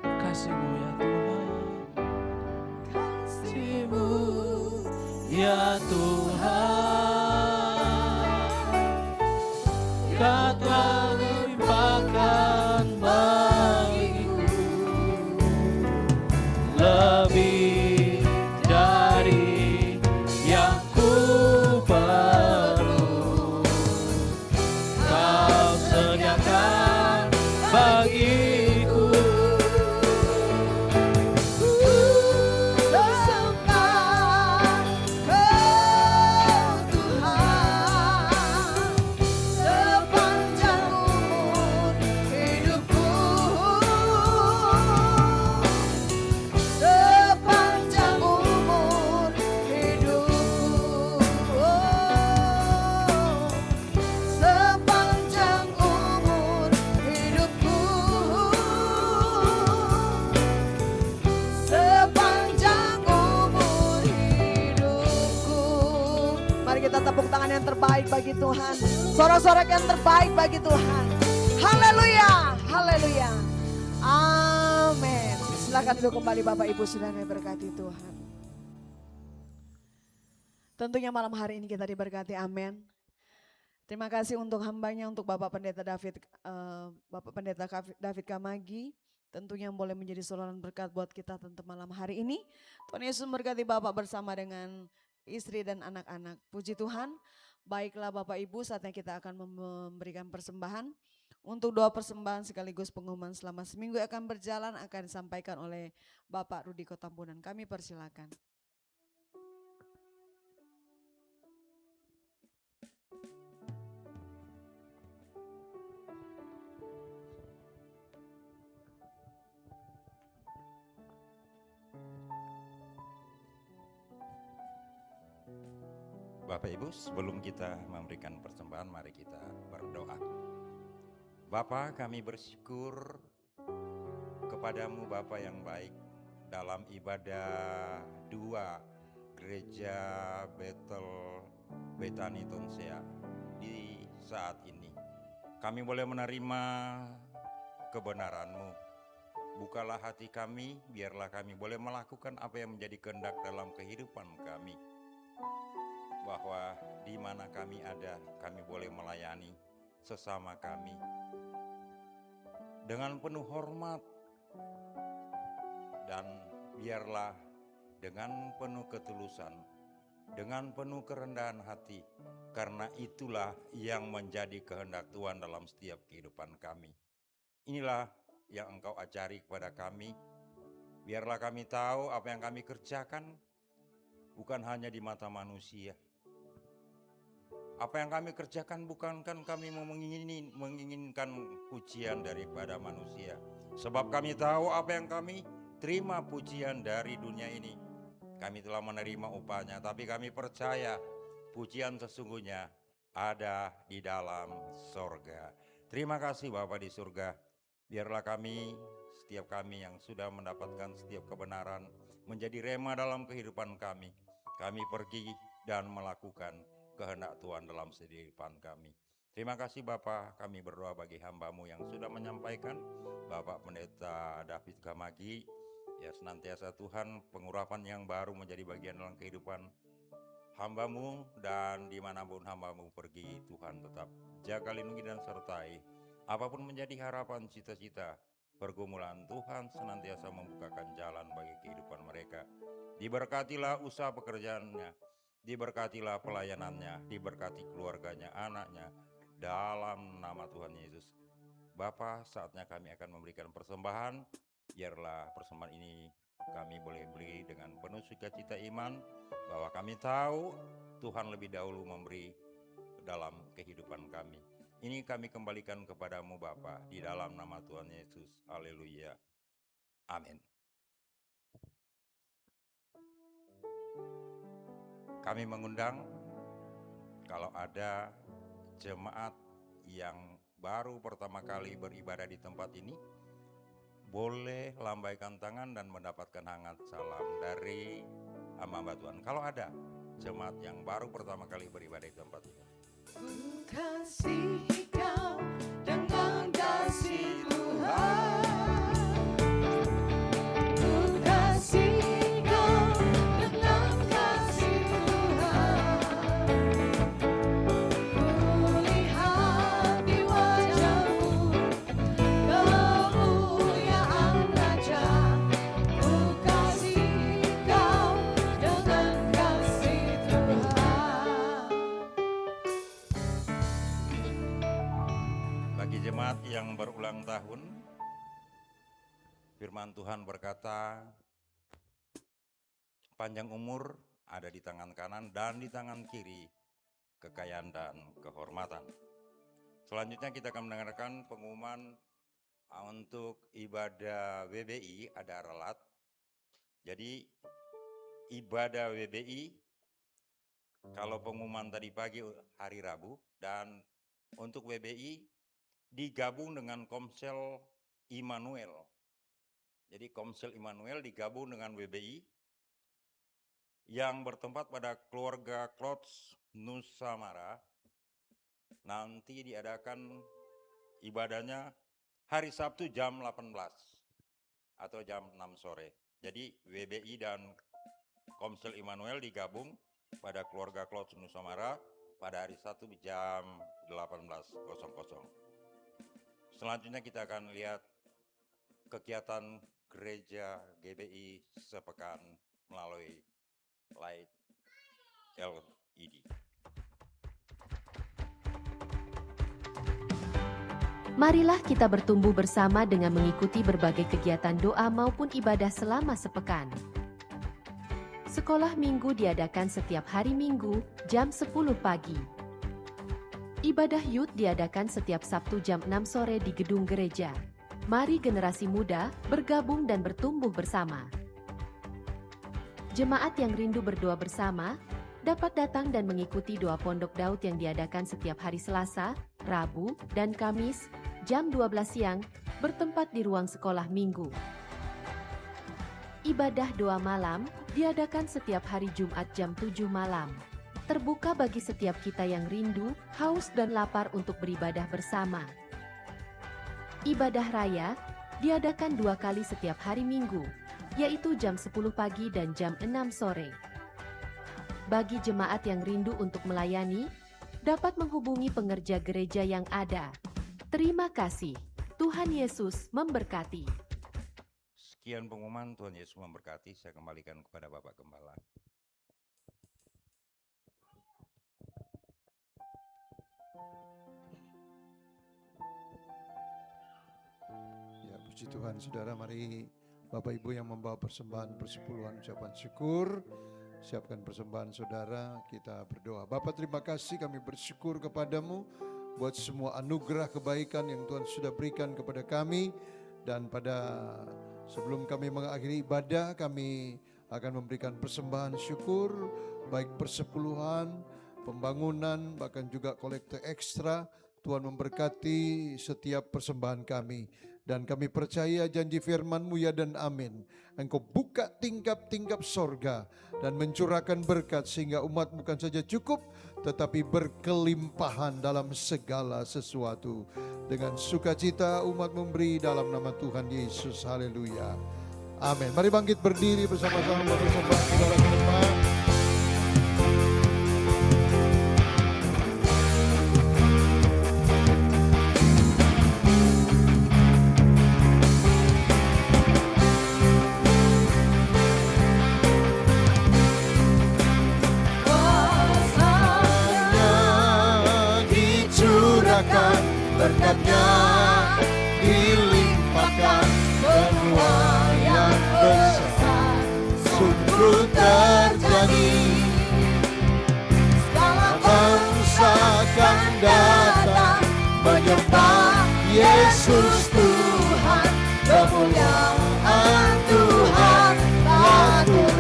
Kasih-Mu ya Tuhan. Kasih-Mu ya Tuhan. Kau telah limpahkan bagiku lebih dari yang ku perlu. Kau sediakan bagiku. Sembah Kau Tuhan sepanjang umur hidupku. Sepanjang umur hidupku. Sepanjang umur hidupku. Sepanjang umur hidupku. Mari kita tepuk tangan yang terbaik bagi Tuhan. Sorak-sorak yang terbaik bagi Tuhan. Haleluya, haleluya. Amin. Silakan duduk kembali Bapak Ibu Saudara yang berkati Tuhan. Tentunya malam hari ini kita diberkati, amin. Terima kasih untuk hambanya, untuk Bapak Pendeta David Kamagi. Tentunya yang boleh menjadi saluran berkat buat kita tentu malam hari ini. Tuhan Yesus memberkati Bapak bersama dengan istri dan anak-anak. Puji Tuhan. Baiklah Bapak Ibu, saatnya kita akan memberikan persembahan. Untuk doa persembahan sekaligus pengumuman selama seminggu akan berjalan akan disampaikan oleh Bapak Rudi Kotambunan. Kami persilakan. Bapak Ibu, sebelum kita memberikan persembahan, mari kita berdoa. Bapa, kami bersyukur kepadamu Bapa yang baik dalam ibadah 2 Gereja Bethel Betani Tonsea di saat ini. Kami boleh menerima kebenaran-Mu. Bukalah hati kami, biarlah kami boleh melakukan apa yang menjadi kehendak dalam kehidupan kami. Bahwa di mana kami ada, kami boleh melayani sesama kami dengan penuh hormat, dan biarlah dengan penuh ketulusan, dengan penuh kerendahan hati, karena itulah yang menjadi kehendak Tuhan dalam setiap kehidupan kami. Inilah yang Engkau ajari kepada kami. Biarlah kami tahu apa yang kami kerjakan bukan hanya di mata manusia. Apa yang kami kerjakan bukan kan kami menginginkan pujian daripada manusia. Sebab kami tahu apa yang kami terima pujian dari dunia ini. Kami telah menerima upahnya, tapi kami percaya pujian sesungguhnya ada di dalam sorga. Terima kasih Bapa di surga. Biarlah kami, setiap kami yang sudah mendapatkan setiap kebenaran, menjadi rema dalam kehidupan kami. Kami pergi dan melakukan kehendak Tuhan dalam kehidupan kami. Terima kasih Bapa, kami berdoa bagi hamba-Mu yang sudah menyampaikan, Bapak Pendeta David Kamagi. Ya, senantiasa Tuhan pengurapan yang baru menjadi bagian dalam kehidupan hamba-Mu, dan dimanapun hamba-Mu pergi, Tuhan tetap jaga, lindungi, dan sertai. Apapun menjadi harapan, cita-cita, pergumulan, Tuhan senantiasa membukakan jalan bagi kehidupan mereka. Diberkatilah usaha pekerjaannya, diberkatilah pelayanannya, diberkati keluarganya, anaknya, dalam nama Tuhan Yesus. Bapa, saatnya kami akan memberikan persembahan. Biarlah persembahan ini kami boleh beri dengan penuh sukacita iman, bahwa kami tahu Tuhan lebih dahulu memberi dalam kehidupan kami. Ini kami kembalikan kepadamu Bapa, di dalam nama Tuhan Yesus. Haleluya. Amin. Kami mengundang kalau ada jemaat yang baru pertama kali beribadah di tempat ini, boleh lambaikan tangan dan mendapatkan hangat salam dari hamba Tuhan. Kalau ada jemaat yang baru pertama kali beribadah di tempat ini. Ku kasihi kau dengan kasih Tuhan. Ku kasihi kau dengan kasih Tuhan. Ku lihat di wajahmu kemuliaan Raja. Ku kasihi kau dengan kasih Tuhan. Bagi jemaat yang berulang tahun, firman Tuhan berkata, panjang umur ada di tangan kanan dan di tangan kiri kekayaan dan kehormatan. Selanjutnya kita akan mendengarkan pengumuman untuk ibadah WBI, ada relat. Jadi ibadah WBI, kalau pengumuman tadi pagi hari Rabu, dan untuk WBI digabung dengan Komsel Immanuel. Jadi Komsel Immanuel digabung dengan WBI yang bertempat pada keluarga Klots Nusamara. Nanti diadakan ibadahnya hari Sabtu jam 18 atau jam 6 sore. Jadi WBI dan Komsel Immanuel digabung pada keluarga Klots Nusamara pada hari Sabtu jam 18.00. Selanjutnya kita akan lihat kegiatan gereja GBI sepekan melalui Light LED. Marilah kita bertumbuh bersama dengan mengikuti berbagai kegiatan doa maupun ibadah selama sepekan. Sekolah minggu diadakan setiap hari Minggu, jam 10 pagi. Ibadah youth diadakan setiap Sabtu jam 6 sore di gedung gereja. Mari generasi muda bergabung dan bertumbuh bersama. Jemaat yang rindu berdoa bersama, dapat datang dan mengikuti doa Pondok Daud yang diadakan setiap hari Selasa, Rabu, dan Kamis, jam 12 siang, bertempat di ruang sekolah minggu. Ibadah doa malam diadakan setiap hari Jumat jam 7 malam. Terbuka bagi setiap kita yang rindu, haus dan lapar untuk beribadah bersama. Ibadah raya diadakan 2 kali setiap hari Minggu, yaitu jam 10 pagi dan jam 6 sore. Bagi jemaat yang rindu untuk melayani, dapat menghubungi pengerja gereja yang ada. Terima kasih. Tuhan Yesus memberkati. Sekian pengumuman, Tuhan Yesus memberkati. Saya kembalikan kepada Bapak Gembala. Ya, puji Tuhan, saudara, mari Bapak Ibu yang membawa persembahan persepuluhan ucapan syukur, siapkan persembahan saudara, kita berdoa. Bapa, terima kasih, kami bersyukur kepadamu buat semua anugerah kebaikan yang Tuhan sudah berikan kepada kami. Dan pada sebelum kami mengakhiri ibadah, kami akan memberikan persembahan syukur, baik persepuluhan, pembangunan, bahkan juga kolekte ekstra. Tuhan memberkati setiap persembahan kami. Dan kami percaya janji firman-Mu ya dan amin. Engkau buka tingkap-tingkap sorga dan mencurahkan berkat sehingga umat bukan saja cukup tetapi berkelimpahan dalam segala sesuatu. Dengan sukacita umat memberi dalam nama Tuhan Yesus. Haleluya. Amin. Mari bangkit berdiri bersama-sama persembahan saudara ke depan. Berkatnya dilimpahkan, penuaian besar sungguh terjadi. Segala bangsa akan datang menyembah Yesus Tuhan, kemuliaan Tuhan telah turun.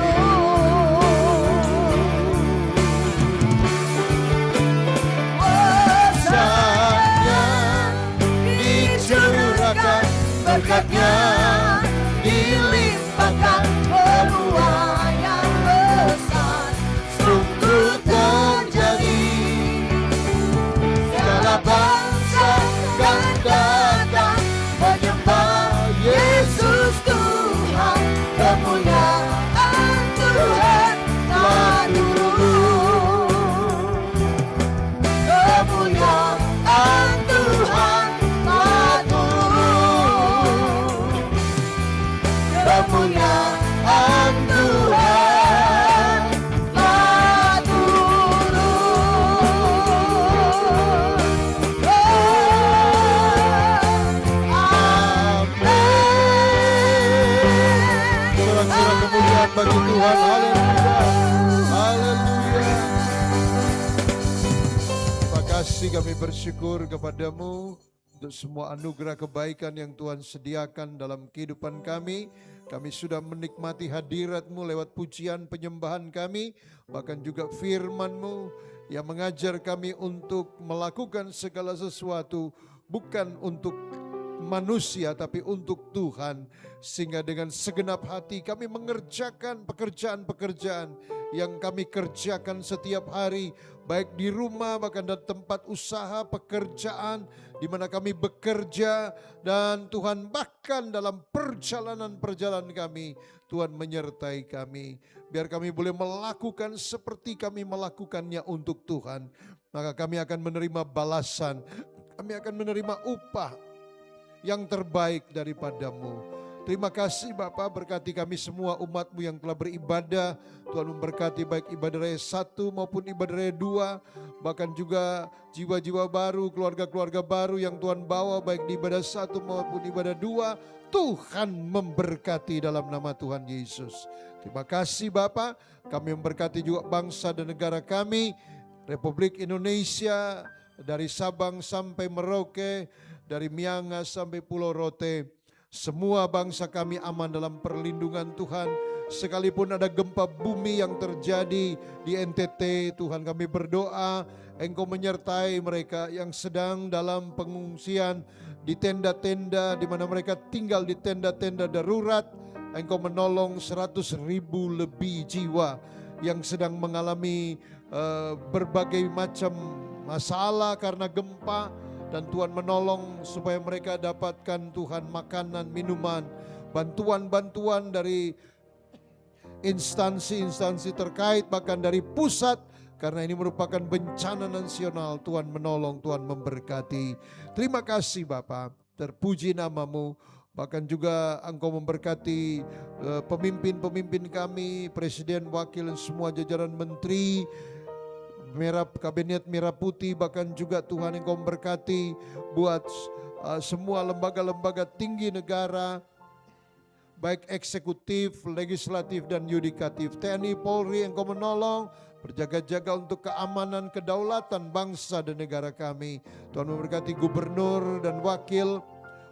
Berkatnya dilimpahkan, penuaian besar sungguh terjadi. Segala bangsa akan datang menyembah Yesus Tuhan, kemuliaan Tuhan telah turun. Kemuliaan Tuhan telah turun. Kemuliaan Tuhan telah turun. Amin. Sorak-sorak kemuliaan bagi Tuhan. Haleluya. Haleluya. Terima kasih, kami bersyukur kepadamu untuk semua anugerah kebaikan yang Tuhan sediakan dalam kehidupan kami. Kami sudah menikmati hadirat-Mu lewat pujian penyembahan kami, bahkan juga firman-Mu yang mengajar kami untuk melakukan segala sesuatu bukan untuk manusia tapi untuk Tuhan. Sehingga dengan segenap hati kami mengerjakan pekerjaan-pekerjaan yang kami kerjakan setiap hari, baik di rumah bahkan di tempat usaha pekerjaan di mana kami bekerja. Dan Tuhan bahkan dalam perjalanan-perjalanan kami, Tuhan menyertai kami. Biar kami boleh melakukan seperti kami melakukannya untuk Tuhan. Maka kami akan menerima balasan, kami akan menerima upah yang terbaik daripada-Mu. Terima kasih Bapa, berkati kami semua umat-Mu yang telah beribadah. Tuhan memberkati baik ibadah raya 1 maupun ibadah raya 2. Bahkan juga jiwa-jiwa baru, keluarga-keluarga baru yang Tuhan bawa baik di ibadah 1 maupun ibadah 2. Tuhan memberkati dalam nama Tuhan Yesus. Terima kasih Bapa, kami memberkati juga bangsa dan negara kami. Republik Indonesia, dari Sabang sampai Merauke, dari Miangas sampai Pulau Rote. Semua bangsa kami aman dalam perlindungan Tuhan. sekalipun ada gempa bumi yang terjadi di NTT, Tuhan kami berdoa Engkau menyertai mereka yang sedang dalam pengungsian di tenda-tenda di mana mereka tinggal di tenda-tenda darurat. Engkau menolong 100.000 lebih jiwa yang sedang mengalami berbagai macam masalah karena gempa, dan Tuhan menolong supaya mereka dapatkan Tuhan makanan, minuman, bantuan-bantuan dari instansi-instansi terkait, bahkan dari pusat, karena ini merupakan bencana nasional. Tuhan menolong, Tuhan memberkati. Terima kasih Bapa, terpuji namamu. Bahkan juga Engkau memberkati pemimpin-pemimpin kami, presiden, wakil, dan semua jajaran menteri, kabinet merah putih, bahkan juga Tuhan Engkau memberkati buat semua lembaga-lembaga tinggi negara, baik eksekutif, legislatif, dan yudikatif. TNI, Polri, Engkau menolong, berjaga-jaga untuk keamanan, kedaulatan bangsa dan negara kami. Tuhan memberkati gubernur dan wakil,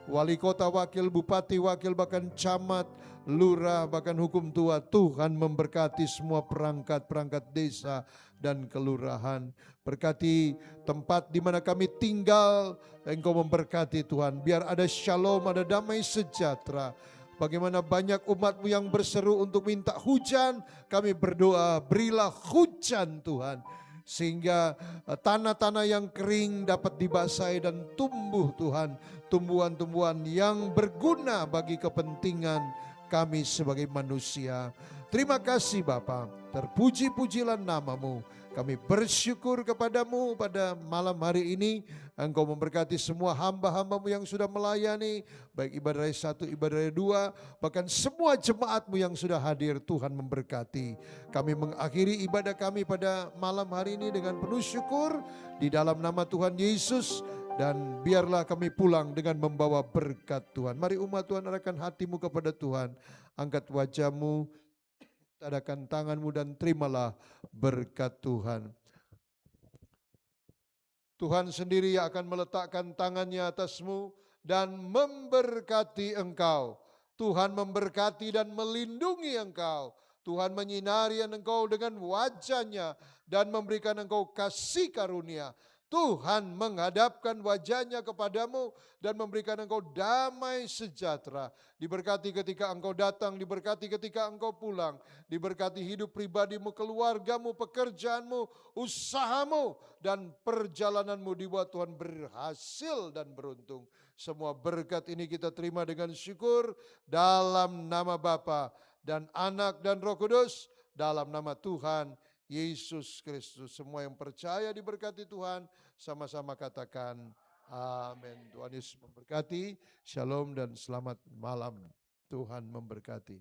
wali kota, wakil, bupati, wakil, bahkan camat, lurah, bahkan hukum tua. Tuhan memberkati semua perangkat-perangkat desa dan kelurahan. Berkati tempat di mana kami tinggal, Engkau memberkati Tuhan. Biar ada shalom, ada damai sejahtera. Bagaimana banyak umat-Mu yang berseru untuk minta hujan, kami berdoa berilah hujan Tuhan. Sehingga tanah-tanah yang kering dapat dibasahi dan tumbuh Tuhan. Tumbuhan-tumbuhan yang berguna bagi kepentingan kami sebagai manusia. Terima kasih Bapa, terpuji-pujilah namamu. Kami bersyukur kepadamu pada malam hari ini. Engkau memberkati semua hamba-hambamu yang sudah melayani, baik ibadah hari 1, ibadah hari 2, bahkan semua jemaatmu yang sudah hadir. Tuhan memberkati. Kami mengakhiri ibadah kami pada malam hari ini dengan penuh syukur di dalam nama Tuhan Yesus. Dan biarlah kami pulang dengan membawa berkat Tuhan. Mari umat Tuhan, arahkan hatimu kepada Tuhan. Angkat wajahmu, tadakan tanganmu, dan terimalah berkat Tuhan. Tuhan sendiri yang akan meletakkan tangannya atasmu dan memberkati engkau. Tuhan memberkati dan melindungi engkau. Tuhan menyinari engkau dengan wajahnya dan memberikan engkau kasih karunia. Tuhan menghadapkan wajahnya kepadamu dan memberikan engkau damai sejahtera. Diberkati ketika engkau datang, diberkati ketika engkau pulang. Diberkati hidup pribadimu, keluargamu, pekerjaanmu, usahamu, dan perjalananmu dibuat Tuhan berhasil dan beruntung. Semua berkat ini kita terima dengan syukur dalam nama Bapa dan Anak dan Roh Kudus, dalam nama Tuhan Yesus Kristus. Semua yang percaya diberkati Tuhan, sama-sama katakan amin. Tuhan Yesus memberkati. Shalom dan selamat malam. Tuhan memberkati.